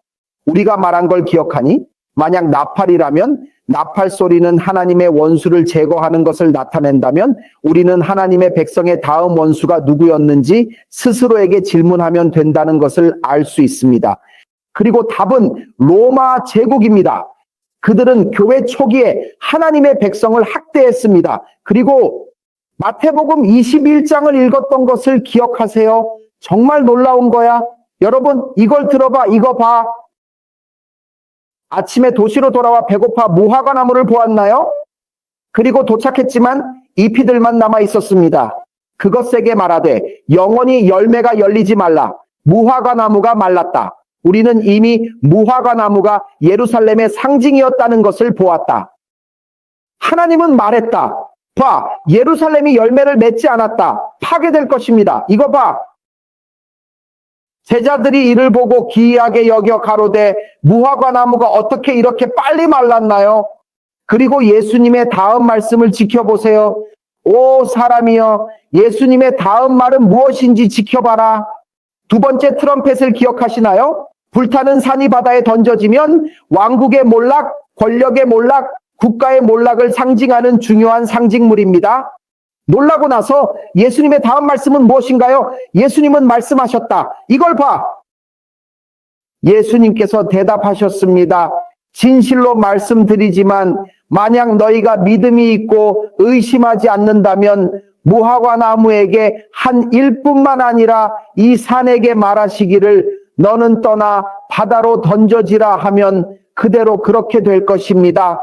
S1: 우리가 말한 걸 기억하니? 만약 나팔이라면 나팔 소리는 하나님의 원수를 제거하는 것을 나타낸다면 우리는 하나님의 백성의 다음 원수가 누구였는지 스스로에게 질문하면 된다는 것을 알 수 있습니다. 그리고 답은 로마 제국입니다. 그들은 교회 초기에 하나님의 백성을 학대했습니다. 그리고 마태복음 21장을 읽었던 것을 기억하세요? 정말 놀라운 거야. 여러분 이걸 들어봐. 이거 봐. 아침에 도시로 돌아와 배고파 무화과 나무를 보았나요? 그리고 도착했지만 잎이들만 남아 있었습니다. 그것에게 말하되 영원히 열매가 열리지 말라. 무화과 나무가 말랐다. 우리는 이미 무화과 나무가 예루살렘의 상징이었다는 것을 보았다. 하나님은 말했다. 봐, 예루살렘이 열매를 맺지 않았다. 파괴될 것입니다. 이거 봐. 제자들이 이를 보고 기이하게 여겨 가로되 무화과 나무가 어떻게 이렇게 빨리 말랐나요? 그리고 예수님의 다음 말씀을 지켜보세요. 오 사람이여, 예수님의 다음 말은 무엇인지 지켜봐라. 두 번째 트럼펫을 기억하시나요? 불타는 산이 바다에 던져지면 왕국의 몰락, 권력의 몰락, 국가의 몰락을 상징하는 중요한 상징물입니다. 놀라고 나서 예수님의 다음 말씀은 무엇인가요? 예수님은 말씀하셨다. 이걸 봐. 예수님께서 대답하셨습니다. 진실로 말씀드리지만 만약 너희가 믿음이 있고 의심하지 않는다면 무화과 나무에게 한 일뿐만 아니라 이 산에게 말하시기를 너는 떠나 바다로 던져지라 하면 그대로 그렇게 될 것입니다.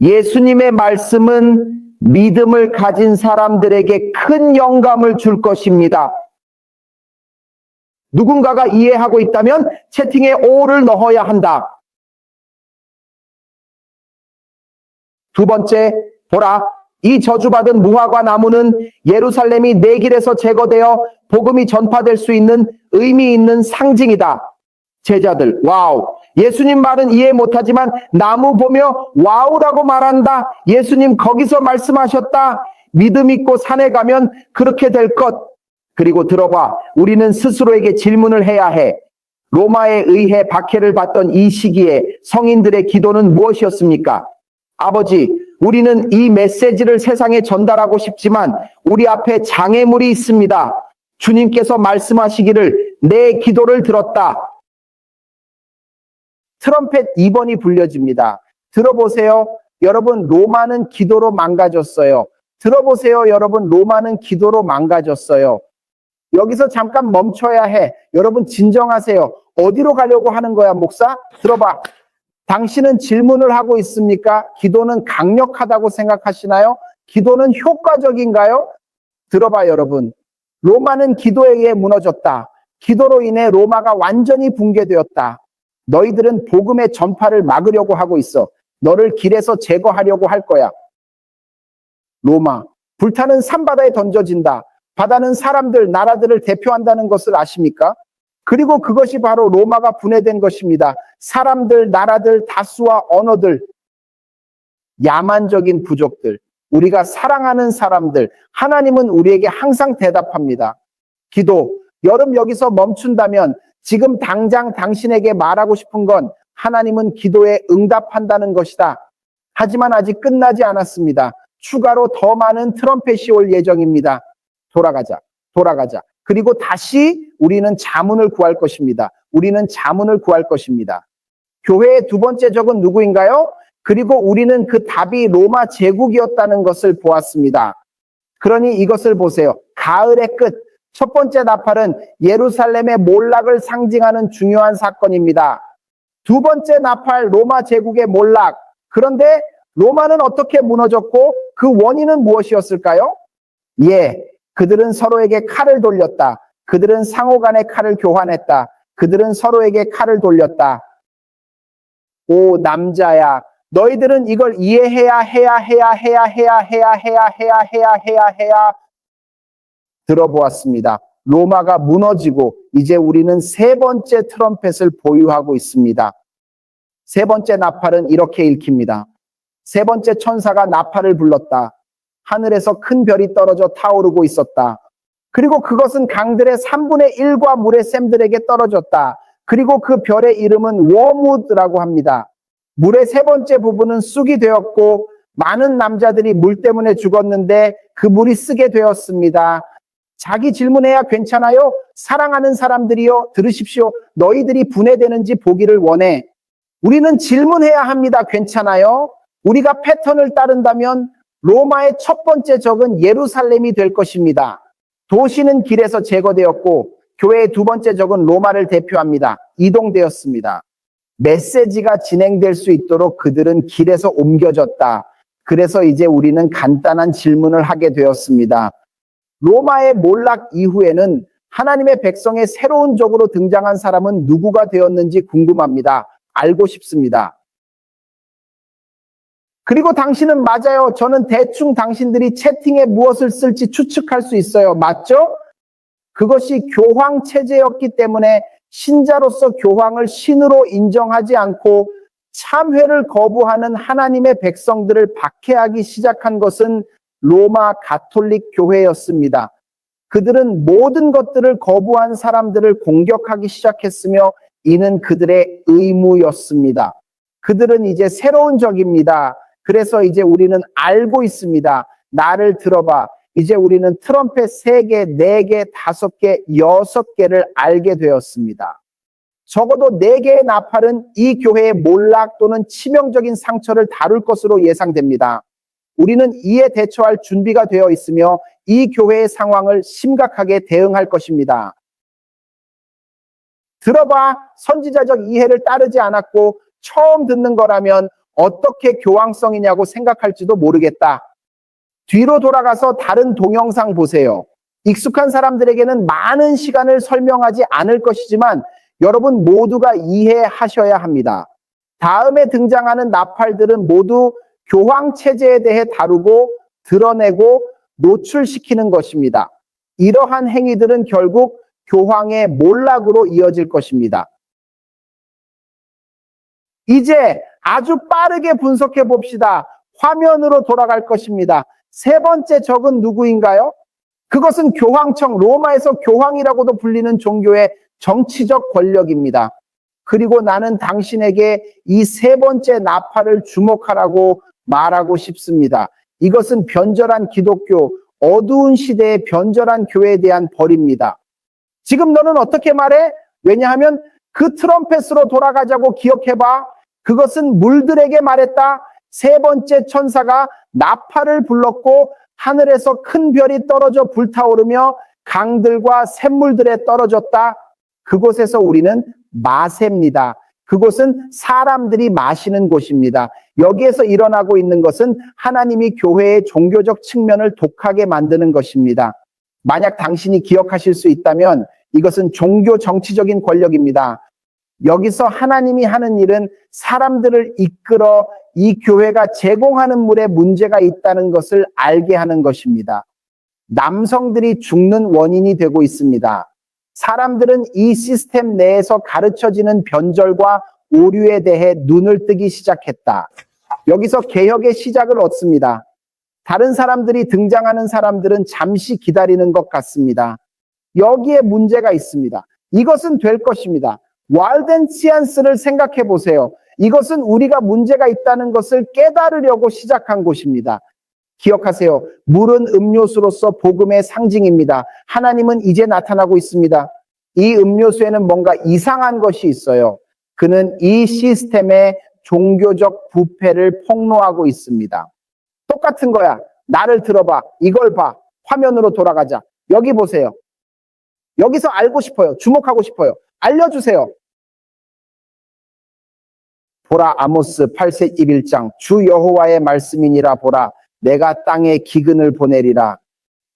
S1: 예수님의 말씀은 믿음을 가진 사람들에게 큰 영감을 줄 것입니다. 누군가가 이해하고 있다면 채팅에 O를 넣어야 한다. 두 번째, 보라. 이 저주받은 무화과 나무는 예루살렘이 내 길에서 제거되어 복음이 전파될 수 있는 의미 있는 상징이다. 제자들, 와우. 예수님 말은 이해 못하지만 나무 보며 와우라고 말한다. 예수님 거기서 말씀하셨다. 믿음 있고 산에 가면 그렇게 될 것. 그리고 들어봐. 우리는 스스로에게 질문을 해야 해. 로마에 의해 박해를 받던 이 시기에 성인들의 기도는 무엇이었습니까? 아버지, 우리는 이 메시지를 세상에 전달하고 싶지만 우리 앞에 장애물이 있습니다. 주님께서 말씀하시기를 내 기도를 들었다. 트럼펫 2번이 불려집니다. 들어보세요. 여러분, 로마는 기도로 망가졌어요. 들어보세요. 여러분, 로마는 기도로 망가졌어요. 여기서 잠깐 멈춰야 해. 여러분, 진정하세요. 어디로 가려고 하는 거야, 목사? 들어봐. 당신은 질문을 하고 있습니까? 기도는 강력하다고 생각하시나요? 기도는 효과적인가요? 들어봐, 여러분. 로마는 기도에 의해 무너졌다. 기도로 인해 로마가 완전히 붕괴되었다. 너희들은 복음의 전파를 막으려고 하고 있어. 너를 길에서 제거하려고 할 거야. 로마, 불타는 산바다에 던져진다. 바다는 사람들, 나라들을 대표한다는 것을 아십니까? 그리고 그것이 바로 로마가 분해된 것입니다. 사람들, 나라들, 다수와 언어들, 야만적인 부족들, 우리가 사랑하는 사람들, 하나님은 우리에게 항상 대답합니다. 기도, 여러분 여기서 멈춘다면 지금 당장 당신에게 말하고 싶은 건 하나님은 기도에 응답한다는 것이다. 하지만 아직 끝나지 않았습니다. 추가로 더 많은 트럼펫이 올 예정입니다. 돌아가자, 돌아가자. 그리고 다시 우리는 자문을 구할 것입니다. 우리는 자문을 구할 것입니다. 교회의 두 번째 적은 누구인가요? 그리고 우리는 그 답이 로마 제국이었다는 것을 보았습니다. 그러니 이것을 보세요. 가을의 끝. 첫 번째 나팔은 예루살렘의 몰락을 상징하는 중요한 사건입니다. 두 번째 나팔, 로마 제국의 몰락. 그런데 로마는 어떻게 무너졌고 그 원인은 무엇이었을까요? 예, 그들은 서로에게 칼을 돌렸다. 그들은 상호 간의 칼을 교환했다. 그들은 서로에게 칼을 돌렸다. 오 남자야, 너희들은 이걸 이해해야 들어보았습니다. 로마가 무너지고 이제 우리는 세 번째 트럼펫을 보유하고 있습니다. 세 번째 나팔은 이렇게 읽힙니다. 세 번째 천사가 나팔을 불렀다. 하늘에서 큰 별이 떨어져 타오르고 있었다. 그리고 그것은 강들의 3분의 1과 물의 샘들에게 떨어졌다. 그리고 그 별의 이름은 워무드라고 합니다. 물의 세 번째 부분은 쑥이 되었고 많은 남자들이 물 때문에 죽었는데 그 물이 쓰게 되었습니다. 자기 질문해야 괜찮아요? 사랑하는 사람들이요, 들으십시오. 너희들이 분해되는지 보기를 원해. 우리는 질문해야 합니다. 괜찮아요? 우리가 패턴을 따른다면 로마의 첫 번째 적은 예루살렘이 될 것입니다. 도시는 길에서 제거되었고 교회의 두 번째 적은 로마를 대표합니다. 이동되었습니다. 메시지가 진행될 수 있도록 그들은 길에서 옮겨졌다. 그래서 이제 우리는 간단한 질문을 하게 되었습니다. 로마의 몰락 이후에는 하나님의 백성의 새로운 적으로 등장한 사람은 누구가 되었는지 궁금합니다. 알고 싶습니다. 그리고 당신은 맞아요. 저는 대충 당신들이 채팅에 무엇을 쓸지 추측할 수 있어요. 맞죠? 그것이 교황 체제였기 때문에 신자로서 교황을 신으로 인정하지 않고 참회를 거부하는 하나님의 백성들을 박해하기 시작한 것은 로마 가톨릭 교회였습니다. 그들은 모든 것들을 거부한 사람들을 공격하기 시작했으며 이는 그들의 의무였습니다. 그들은 이제 새로운 적입니다. 그래서 이제 우리는 알고 있습니다. 나를 들어봐. 이제 우리는 트럼펫 3개, 4개, 5개, 6개를 알게 되었습니다. 적어도 4개의 나팔은 이 교회의 몰락 또는 치명적인 상처를 다룰 것으로 예상됩니다. 우리는 이에 대처할 준비가 되어 있으며 이 교회의 상황을 심각하게 대응할 것입니다. 들어봐. 선지자적 이해를 따르지 않았고 처음 듣는 거라면 어떻게 교황성이냐고 생각할지도 모르겠다. 뒤로 돌아가서 다른 동영상 보세요. 익숙한 사람들에게는 많은 시간을 설명하지 않을 것이지만 여러분 모두가 이해하셔야 합니다. 다음에 등장하는 나팔들은 모두 교황 체제에 대해 다루고 드러내고 노출시키는 것입니다. 이러한 행위들은 결국 교황의 몰락으로 이어질 것입니다. 이제 아주 빠르게 분석해 봅시다. 화면으로 돌아갈 것입니다. 3번째 적은 누구인가요? 그것은 교황청, 로마에서 교황이라고도 불리는 종교의 정치적 권력입니다. 그리고 나는 당신에게 이 3번째 나팔을 주목하라고 말하고 싶습니다. 이것은 변절한 기독교, 어두운 시대의 변절한 교회에 대한 벌입니다. 지금 너는 어떻게 말해? 왜냐하면 그 트럼펫으로 돌아가자고 기억해봐. 그것은 물들에게 말했다. 3번째 천사가 나팔을 불렀고 하늘에서 큰 별이 떨어져 불타오르며 강들과 샘물들에 떨어졌다. 그곳에서 우리는 마세입니다. 그곳은 사람들이 마시는 곳입니다. 여기에서 일어나고 있는 것은 하나님이 교회의 종교적 측면을 독하게 만드는 것입니다. 만약 당신이 기억하실 수 있다면 이것은 종교 정치적인 권력입니다. 여기서 하나님이 하는 일은 사람들을 이끌어 이 교회가 제공하는 물에 문제가 있다는 것을 알게 하는 것입니다. 남성들이 죽는 원인이 되고 있습니다. 사람들은 이 시스템 내에서 가르쳐지는 변절과 오류에 대해 눈을 뜨기 시작했다. 여기서 개혁의 시작을 얻습니다. 다른 사람들이 등장하는 사람들은 잠시 기다리는 것 같습니다. 여기에 문제가 있습니다. 이것은 될 것입니다. 왈덴시안스를 생각해 보세요. 이것은 우리가 문제가 있다는 것을 깨달으려고 시작한 곳입니다. 기억하세요. 물은 음료수로서 복음의 상징입니다. 하나님은 이제 나타나고 있습니다. 이 음료수에는 뭔가 이상한 것이 있어요. 그는 이 시스템의 종교적 부패를 폭로하고 있습니다. 똑같은 거야. 나를 들어봐. 이걸 봐. 화면으로 돌아가자. 여기 보세요. 여기서 알고 싶어요. 주목하고 싶어요. 알려주세요. 보라, 아모스 8세 1장 주 여호와의 말씀이니라. 보라, 내가 땅에 기근을 보내리라.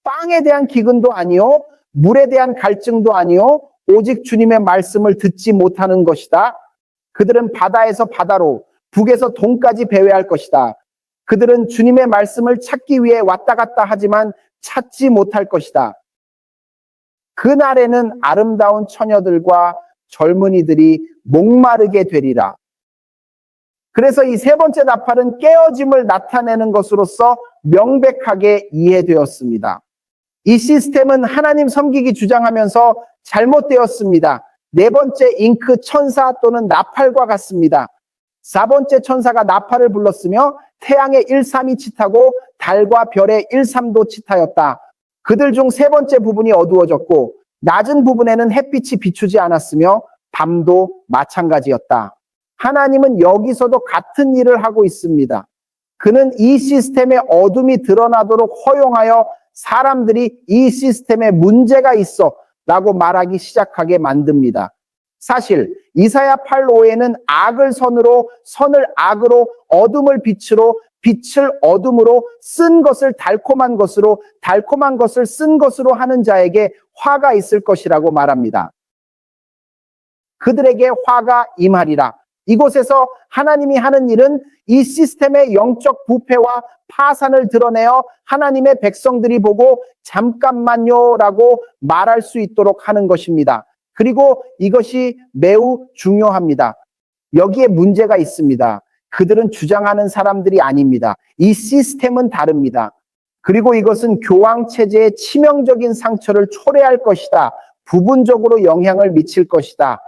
S1: 빵에 대한 기근도 아니요, 물에 대한 갈증도 아니요, 오직 주님의 말씀을 듣지 못하는 것이다. 그들은 바다에서 바다로, 북에서 동까지 배회할 것이다. 그들은 주님의 말씀을 찾기 위해 왔다 갔다 하지만 찾지 못할 것이다. 그날에는 아름다운 처녀들과 젊은이들이 목마르게 되리라. 그래서 이 3번째 나팔은 깨어짐을 나타내는 것으로서 명백하게 이해되었습니다. 이 시스템은 하나님 섬기기 주장하면서 잘못되었습니다. 4번째 잉크 천사 또는 나팔과 같습니다. 4번째 천사가 나팔을 불렀으며 태양의 1,3이 짙하고 달과 별의 1,3도 짙하였다. 그들 중 3번째 부분이 어두워졌고 낮은 부분에는 햇빛이 비추지 않았으며 밤도 마찬가지였다. 하나님은 여기서도 같은 일을 하고 있습니다. 그는 이 시스템의 어둠이 드러나도록 허용하여 사람들이 이 시스템에 문제가 있어 라고 말하기 시작하게 만듭니다. 사실 이사야 8:5에는 악을 선으로, 선을 악으로, 어둠을 빛으로, 빛을 어둠으로, 쓴 것을 달콤한 것으로, 달콤한 것을 쓴 것으로 하는 자에게 화가 있을 것이라고 말합니다. 그들에게 화가 임하리라. 이곳에서 하나님이 하는 일은 이 시스템의 영적 부패와 파산을 드러내어 하나님의 백성들이 보고 잠깐만요 라고 말할 수 있도록 하는 것입니다. 그리고 이것이 매우 중요합니다. 여기에 문제가 있습니다. 그들은 주장하는 사람들이 아닙니다. 이 시스템은 다릅니다. 그리고 이것은 교황 체제의 치명적인 상처를 초래할 것이다. 부분적으로 영향을 미칠 것이다.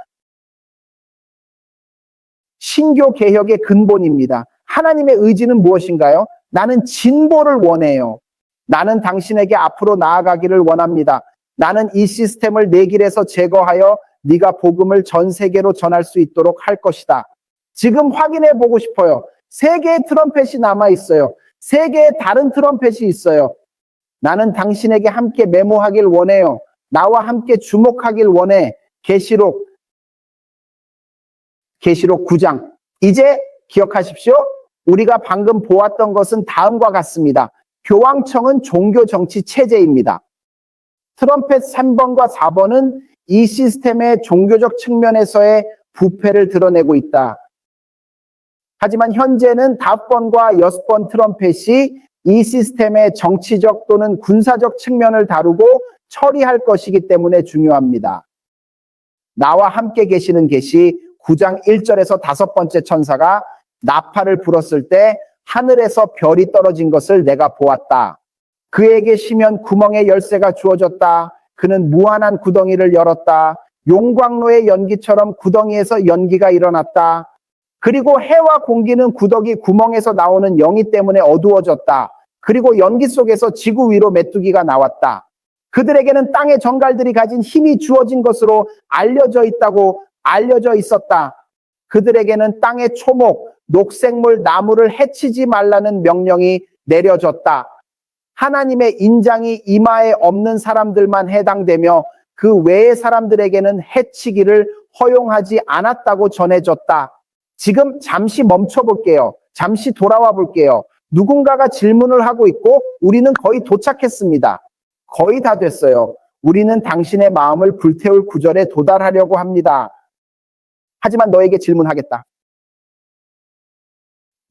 S1: 신교 개혁의 근본입니다. 하나님의 의지는 무엇인가요? 나는 진보를 원해요. 나는 당신에게 앞으로 나아가기를 원합니다. 나는 이 시스템을 내 길에서 제거하여 네가 복음을 전 세계로 전할 수 있도록 할 것이다. 지금 확인해 보고 싶어요. 세 개의 트럼펫이 남아 있어요. 세 개의 다른 트럼펫이 있어요. 나는 당신에게 함께 메모하길 원해요. 나와 함께 주목하길 원해. 계시록 9장. 이제 기억하십시오. 우리가 방금 보았던 것은 다음과 같습니다. 교황청은 종교 정치 체제입니다. 트럼펫 3번과 4번은 이 시스템의 종교적 측면에서의 부패를 드러내고 있다. 하지만 현재는 5번과 6번 트럼펫이 이 시스템의 정치적 또는 군사적 측면을 다루고 처리할 것이기 때문에 중요합니다. 나와 함께 계시는 계시 9장 1절에서 5번째 천사가 나팔을 불었을 때 하늘에서 별이 떨어진 것을 내가 보았다. 그에게 심연 구멍의 열쇠가 주어졌다. 그는 무한한 구덩이를 열었다. 용광로의 연기처럼 구덩이에서 연기가 일어났다. 그리고 해와 공기는 구멍에서 나오는 영이 때문에 어두워졌다. 그리고 연기 속에서 지구 위로 메뚜기가 나왔다. 그들에게는 땅의 정갈들이 가진 힘이 주어진 것으로 알려져 있었다. 그들에게는 땅의 초목, 녹색물, 나무를 해치지 말라는 명령이 내려졌다. 하나님의 인장이 이마에 없는 사람들만 해당되며 그 외의 사람들에게는 해치기를 허용하지 않았다고 전해졌다. 지금 잠시 멈춰 볼게요. 잠시 돌아와 볼게요. 누군가가 질문을 하고 있고 우리는 거의 도착했습니다. 거의 다 됐어요. 우리는 당신의 마음을 불태울 구절에 도달하려고 합니다. 하지만 너에게 질문하겠다.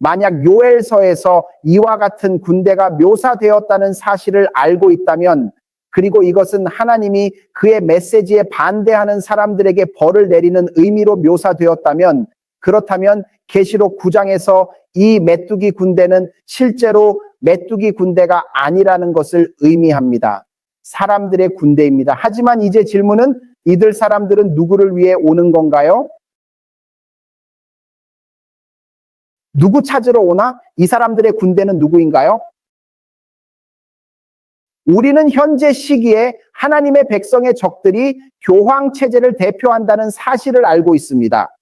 S1: 만약 요엘서에서 이와 같은 군대가 묘사되었다는 사실을 알고 있다면, 그리고 이것은 하나님이 그의 메시지에 반대하는 사람들에게 벌을 내리는 의미로 묘사되었다면, 그렇다면 계시록 9장에서 이 메뚜기 군대는 실제로 메뚜기 군대가 아니라는 것을 의미합니다. 사람들의 군대입니다. 하지만 이제 질문은 이들 사람들은 누구를 위해 오는 건가요? 누구 찾으러 오나? 이 사람들의 군대는 누구인가요? 우리는 현재 시기에 하나님의 백성의 적들이 교황 체제를 대표한다는 사실을 알고 있습니다.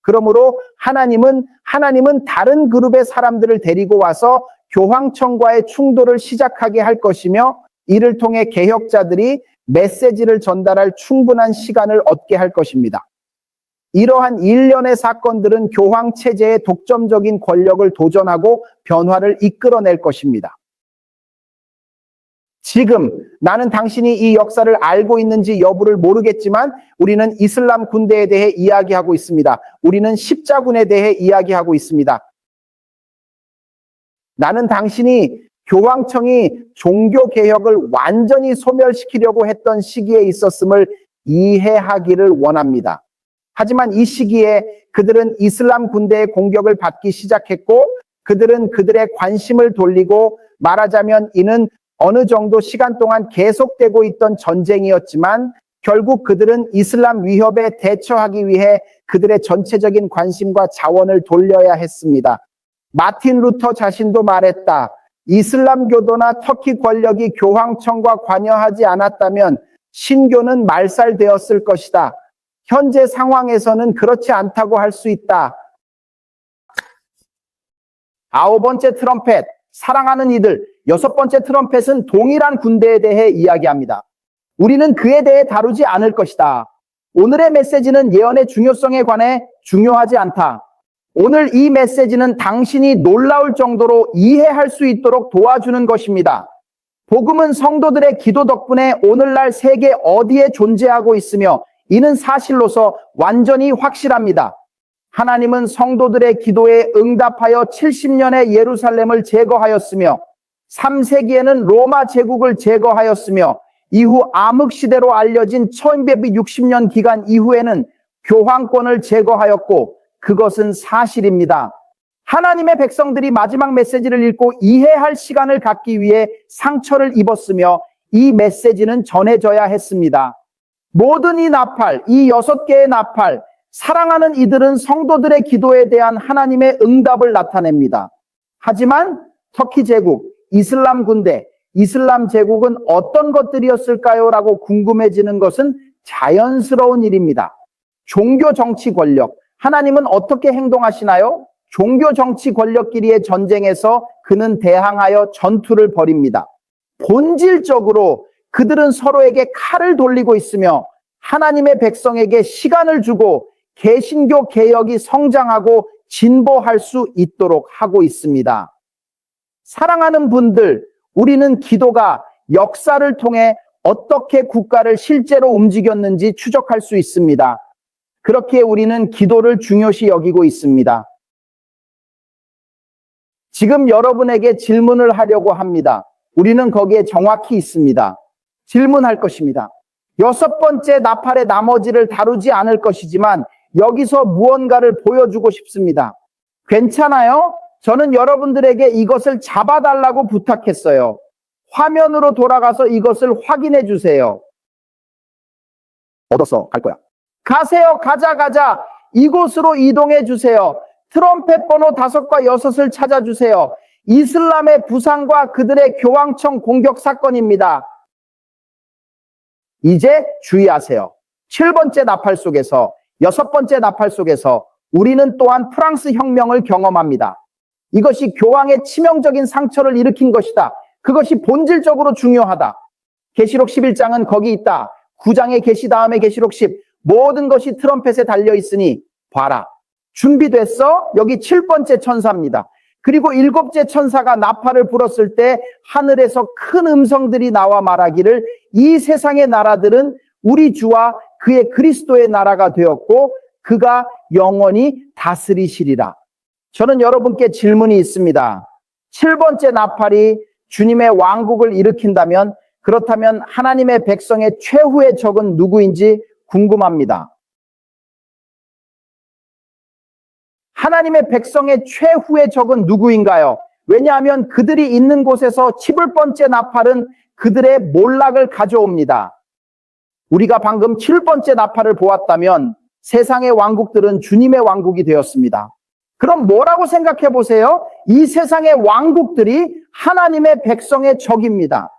S1: 그러므로 하나님은 다른 그룹의 사람들을 데리고 와서 교황청과의 충돌을 시작하게 할 것이며, 이를 통해 개혁자들이 메시지를 전달할 충분한 시간을 얻게 할 것입니다. 이러한 일련의 사건들은 교황 체제의 독점적인 권력을 도전하고 변화를 이끌어낼 것입니다. 지금 나는 당신이 이 역사를 알고 있는지 여부를 모르겠지만 우리는 이슬람 군대에 대해 이야기하고 있습니다. 우리는 십자군에 대해 이야기하고 있습니다. 나는 당신이 교황청이 종교개혁을 완전히 소멸시키려고 했던 시기에 있었음을 이해하기를 원합니다. 하지만 이 시기에 그들은 이슬람 군대의 공격을 받기 시작했고, 그들은 그들의 관심을 돌리고, 말하자면 이는 어느 정도 시간 동안 계속되고 있던 전쟁이었지만 결국 그들은 이슬람 위협에 대처하기 위해 그들의 전체적인 관심과 자원을 돌려야 했습니다. 마틴 루터 자신도 말했다. 이슬람교도나 터키 권력이 교황청과 관여하지 않았다면 신교는 말살되었을 것이다. 현재 상황에서는 그렇지 않다고 할 수 있다. 9번째 트럼펫, 사랑하는 이들. 6번째 트럼펫은 동일한 군대에 대해 이야기합니다. 우리는 그에 대해 다루지 않을 것이다. 오늘의 메시지는 예언의 중요성에 관해 중요하지 않다. 오늘 이 메시지는 당신이 놀라울 정도로 이해할 수 있도록 도와주는 것입니다. 복음은 성도들의 기도 덕분에 오늘날 세계 어디에 존재하고 있으며 이는 사실로서 완전히 확실합니다. 하나님은 성도들의 기도에 응답하여 70년의 예루살렘을 제거하였으며 3세기에는 로마 제국을 제거하였으며 이후 암흑시대로 알려진 1260년 기간 이후에는 교황권을 제거하였고, 그것은 사실입니다. 하나님의 백성들이 마지막 메시지를 읽고 이해할 시간을 갖기 위해 상처를 입었으며 이 메시지는 전해져야 했습니다. 모든 이 나팔, 이 6개의 나팔, 사랑하는 이들은 성도들의 기도에 대한 하나님의 응답을 나타냅니다. 하지만 터키 제국, 이슬람 군대, 이슬람 제국은 어떤 것들이었을까요? 라고 궁금해지는 것은 자연스러운 일입니다. 종교 정치 권력, 하나님은 어떻게 행동하시나요? 종교 정치 권력끼리의 전쟁에서 그는 대항하여 전투를 벌입니다. 본질적으로 그들은 서로에게 칼을 돌리고 있으며 하나님의 백성에게 시간을 주고 개신교 개혁이 성장하고 진보할 수 있도록 하고 있습니다. 사랑하는 분들, 우리는 기도가 역사를 통해 어떻게 국가를 실제로 움직였는지 추적할 수 있습니다. 그렇기에 우리는 기도를 중요시 여기고 있습니다. 지금 여러분에게 질문을 하려고 합니다. 우리는 거기에 정확히 있습니다. 질문할 것입니다. 6번째 나팔의 나머지를 다루지 않을 것이지만 여기서 무언가를 보여주고 싶습니다. 괜찮아요? 저는 여러분들에게 이것을 잡아달라고 부탁했어요. 화면으로 돌아가서 이것을 확인해 주세요. 얻었어. 갈 거야. 가세요. 가자. 이곳으로 이동해 주세요. 트럼펫 번호 5과 6을 찾아주세요. 이슬람의 부상과 그들의 교황청 공격 사건입니다. 이제 주의하세요. 7번째 나팔 속에서, 6번째 나팔 속에서 우리는 또한 프랑스 혁명을 경험합니다. 이것이 교황의 치명적인 상처를 일으킨 것이다. 그것이 본질적으로 중요하다. 계시록 11장은 거기 있다. 9장의 계시 다음에 계시록 10. 모든 것이 트럼펫에 달려 있으니 봐라. 준비됐어? 여기 7번째 천사입니다. 그리고 7째 천사가 나팔을 불었을 때 하늘에서 큰 음성들이 나와 말하기를 이 세상의 나라들은 우리 주와 그의 그리스도의 나라가 되었고 그가 영원히 다스리시리라. 저는 여러분께 질문이 있습니다. 7번째 나팔이 주님의 왕국을 일으킨다면 그렇다면 하나님의 백성의 최후의 적은 누구인지 궁금합니다. 하나님의 백성의 최후의 적은 누구인가요? 왜냐하면 그들이 있는 곳에서 7번째 나팔은 그들의 몰락을 가져옵니다. 우리가 방금 7번째 나팔을 보았다면 세상의 왕국들은 주님의 왕국이 되었습니다. 그럼 뭐라고 생각해 보세요? 이 세상의 왕국들이 하나님의 백성의 적입니다.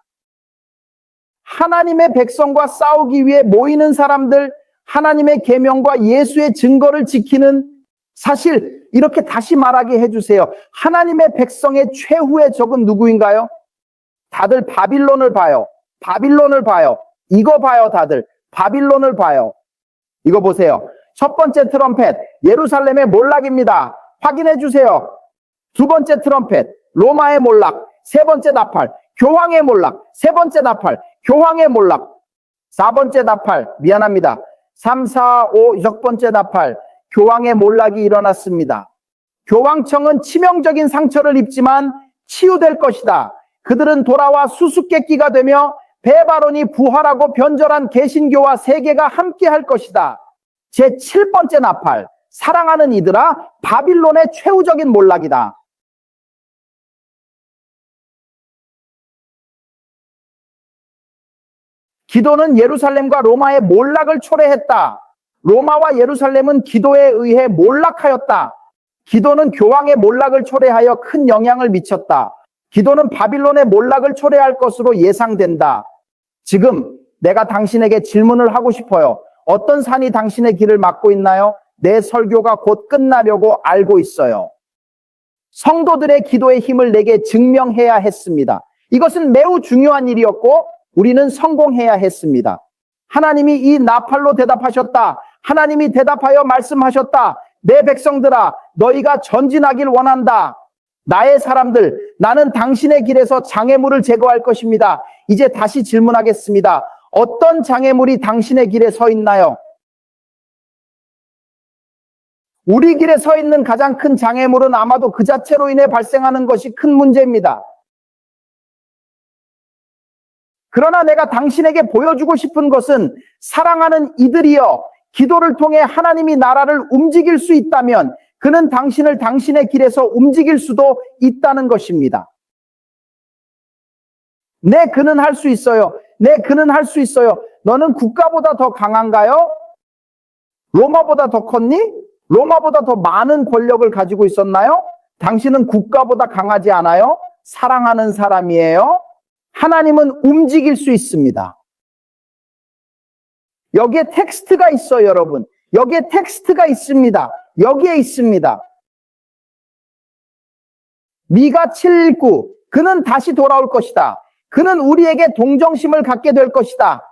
S1: 하나님의 백성과 싸우기 위해 모이는 사람들, 하나님의 계명과 예수의 증거를 지키는, 사실 이렇게 다시 말하게 해주세요. 하나님의 백성의 최후의 적은 누구인가요? 다들 바빌론을 봐요. 바빌론을 봐요. 이거 봐요, 다들. 바빌론을 봐요. 이거 보세요. 첫 번째 트럼펫, 예루살렘의 몰락입니다. 확인해 주세요. 두 번째 트럼펫, 로마의 몰락. 세 번째 나팔, 교황의 몰락. 세 번째 나팔, 교황의 몰락. 4번째 나팔, 미안합니다. 3, 4, 5, 6번째 나팔, 교황의 몰락이 일어났습니다. 교황청은 치명적인 상처를 입지만 치유될 것이다. 그들은 돌아와 수수께끼가 되며 베바론이 부활하고 변절한 개신교와 세계가 함께할 것이다. 제 7번째 나팔, 사랑하는 이들아, 바빌론의 최후적인 몰락이다. 기도는 예루살렘과 로마의 몰락을 초래했다. 로마와 예루살렘은 기도에 의해 몰락하였다. 기도는 교황의 몰락을 초래하여 큰 영향을 미쳤다. 기도는 바빌론의 몰락을 초래할 것으로 예상된다. 지금 내가 당신에게 질문을 하고 싶어요. 어떤 산이 당신의 길을 막고 있나요? 내 설교가 곧 끝나려고 알고 있어요. 성도들의 기도의 힘을 내게 증명해야 했습니다. 이것은 매우 중요한 일이었고 우리는 성공해야 했습니다. 하나님이 이 나팔로 대답하셨다. 하나님이 대답하여 말씀하셨다. 내 백성들아, 너희가 전진하길 원한다. 나의 사람들, 나는 당신의 길에서 장애물을 제거할 것입니다. 이제 다시 질문하겠습니다. 어떤 장애물이 당신의 길에 서 있나요? 우리 길에 서 있는 가장 큰 장애물은 아마도 그 자체로 인해 발생하는 것이 큰 문제입니다. 그러나 내가 당신에게 보여주고 싶은 것은 사랑하는 이들이여, 기도를 통해 하나님이 나라를 움직일 수 있다면 그는 당신을 당신의 길에서 움직일 수도 있다는 것입니다. 네, 그는 할 수 있어요. 네, 그는 할 수 있어요. 너는 국가보다 더 강한가요? 로마보다 더 컸니? 로마보다 더 많은 권력을 가지고 있었나요? 당신은 국가보다 강하지 않아요? 사랑하는 사람이에요. 하나님은 움직일 수 있습니다. 여기에 텍스트가 있어요, 여러분. 여기에 텍스트가 있습니다. 여기에 있습니다. 미가 7:9. 그는 다시 돌아올 것이다. 그는 우리에게 동정심을 갖게 될 것이다.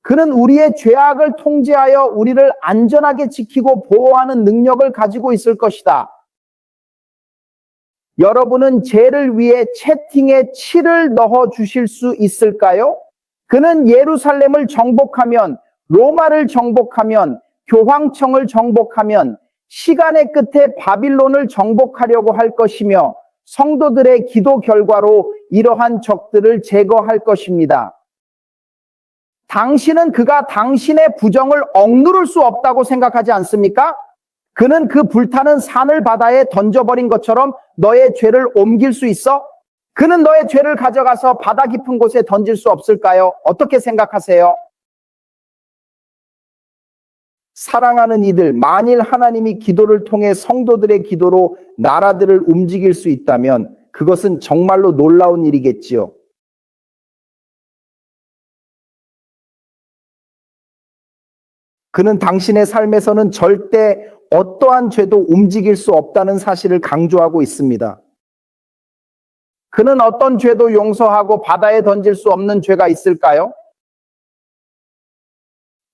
S1: 그는 우리의 죄악을 통제하여 우리를 안전하게 지키고 보호하는 능력을 가지고 있을 것이다. 여러분은 죄를 위해 채팅에 7을 넣어 주실 수 있을까요? 그는 예루살렘을 정복하면, 로마를 정복하면, 교황청을 정복하면 시간의 끝에 바빌론을 정복하려고 할 것이며 성도들의 기도 결과로 이러한 적들을 제거할 것입니다. 당신은 그가 당신의 부정을 억누를 수 없다고 생각하지 않습니까? 그는 그 불타는 산을 바다에 던져버린 것처럼 너의 죄를 옮길 수 있어? 그는 너의 죄를 가져가서 바다 깊은 곳에 던질 수 없을까요? 어떻게 생각하세요? 사랑하는 이들, 만일 하나님이 기도를 통해 성도들의 기도로 나라들을 움직일 수 있다면 그것은 정말로 놀라운 일이겠지요. 그는 당신의 삶에서는 절대 어떠한 죄도 움직일 수 없다는 사실을 강조하고 있습니다. 그는 어떤 죄도 용서하고 바다에 던질 수 없는 죄가 있을까요?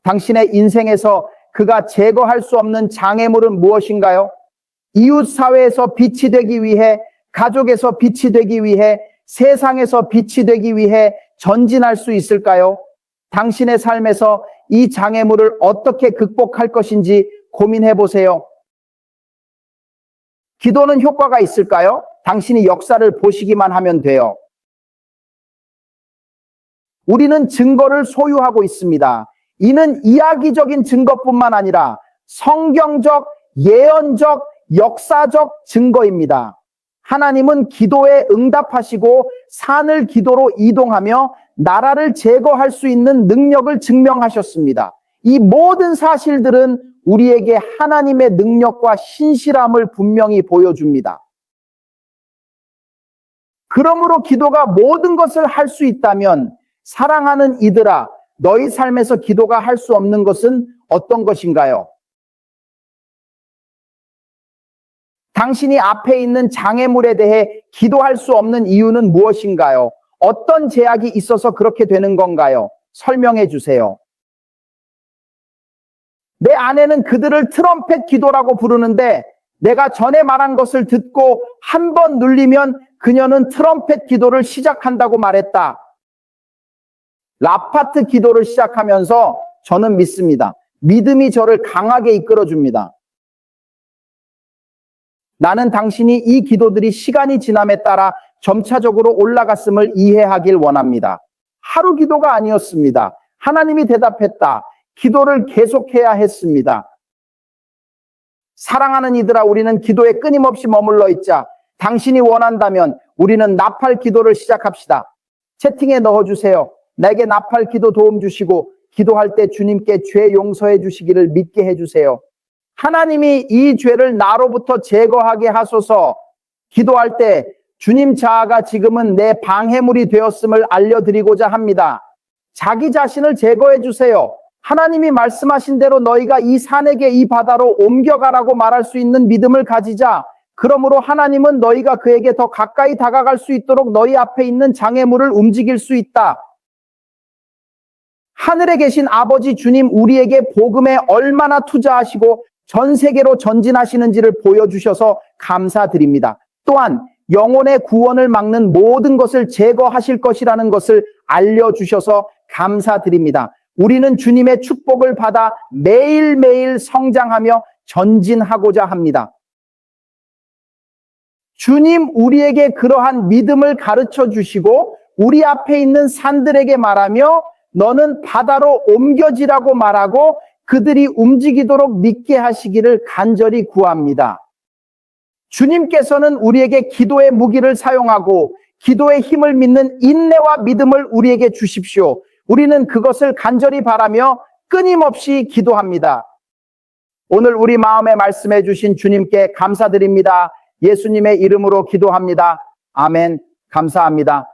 S1: 당신의 인생에서 그가 제거할 수 없는 장애물은 무엇인가요? 이웃 사회에서 빛이 되기 위해, 가족에서 빛이 되기 위해, 세상에서 빛이 되기 위해 전진할 수 있을까요? 당신의 삶에서 이 장애물을 어떻게 극복할 것인지 고민해 보세요. 기도는 효과가 있을까요? 당신이 역사를 보시기만 하면 돼요. 우리는 증거를 소유하고 있습니다. 이는 이야기적인 증거뿐만 아니라 성경적, 예언적, 역사적 증거입니다. 하나님은 기도에 응답하시고 산을 기도로 이동하며 나라를 제거할 수 있는 능력을 증명하셨습니다. 이 모든 사실들은 우리에게 하나님의 능력과 신실함을 분명히 보여줍니다. 그러므로 기도가 모든 것을 할 수 있다면 사랑하는 이들아, 너희 삶에서 기도가 할 수 없는 것은 어떤 것인가요? 당신이 앞에 있는 장애물에 대해 기도할 수 없는 이유는 무엇인가요? 어떤 제약이 있어서 그렇게 되는 건가요? 설명해 주세요. 내 아내는 그들을 트럼펫 기도라고 부르는데 내가 전에 말한 것을 듣고 한 번 눌리면 그녀는 트럼펫 기도를 시작한다고 말했다. 라파트 기도를 시작하면서 저는 믿습니다. 믿음이 저를 강하게 이끌어줍니다. 나는 당신이 이 기도들이 시간이 지남에 따라 점차적으로 올라갔음을 이해하길 원합니다. 하루 기도가 아니었습니다. 하나님이 대답했다. 기도를 계속해야 했습니다. 사랑하는 이들아, 우리는 기도에 끊임없이 머물러 있자. 당신이 원한다면 우리는 나팔 기도를 시작합시다. 채팅에 넣어주세요. 내게 나팔 기도 도움 주시고 기도할 때 주님께 죄 용서해 주시기를 믿게 해주세요. 하나님이 이 죄를 나로부터 제거하게 하소서. 기도할 때 주님 자아가 지금은 내 방해물이 되었음을 알려드리고자 합니다. 자기 자신을 제거해 주세요. 하나님이 말씀하신 대로 너희가 이 산에게 이 바다로 옮겨가라고 말할 수 있는 믿음을 가지자. 그러므로 하나님은 너희가 그에게 더 가까이 다가갈 수 있도록 너희 앞에 있는 장애물을 움직일 수 있다. 하늘에 계신 아버지 주님, 우리에게 복음에 얼마나 투자하시고 전 세계로 전진하시는지를 보여주셔서 감사드립니다. 또한 영혼의 구원을 막는 모든 것을 제거하실 것이라는 것을 알려주셔서 감사드립니다. 우리는 주님의 축복을 받아 매일매일 성장하며 전진하고자 합니다. 주님, 우리에게 그러한 믿음을 가르쳐 주시고 우리 앞에 있는 산들에게 말하며 너는 바다로 옮겨지라고 말하고 그들이 움직이도록 믿게 하시기를 간절히 구합니다. 주님께서는 우리에게 기도의 무기를 사용하고 기도의 힘을 믿는 인내와 믿음을 우리에게 주십시오. 우리는 그것을 간절히 바라며 끊임없이 기도합니다. 오늘 우리 마음에 말씀해 주신 주님께 감사드립니다. 예수님의 이름으로 기도합니다. 아멘. 감사합니다.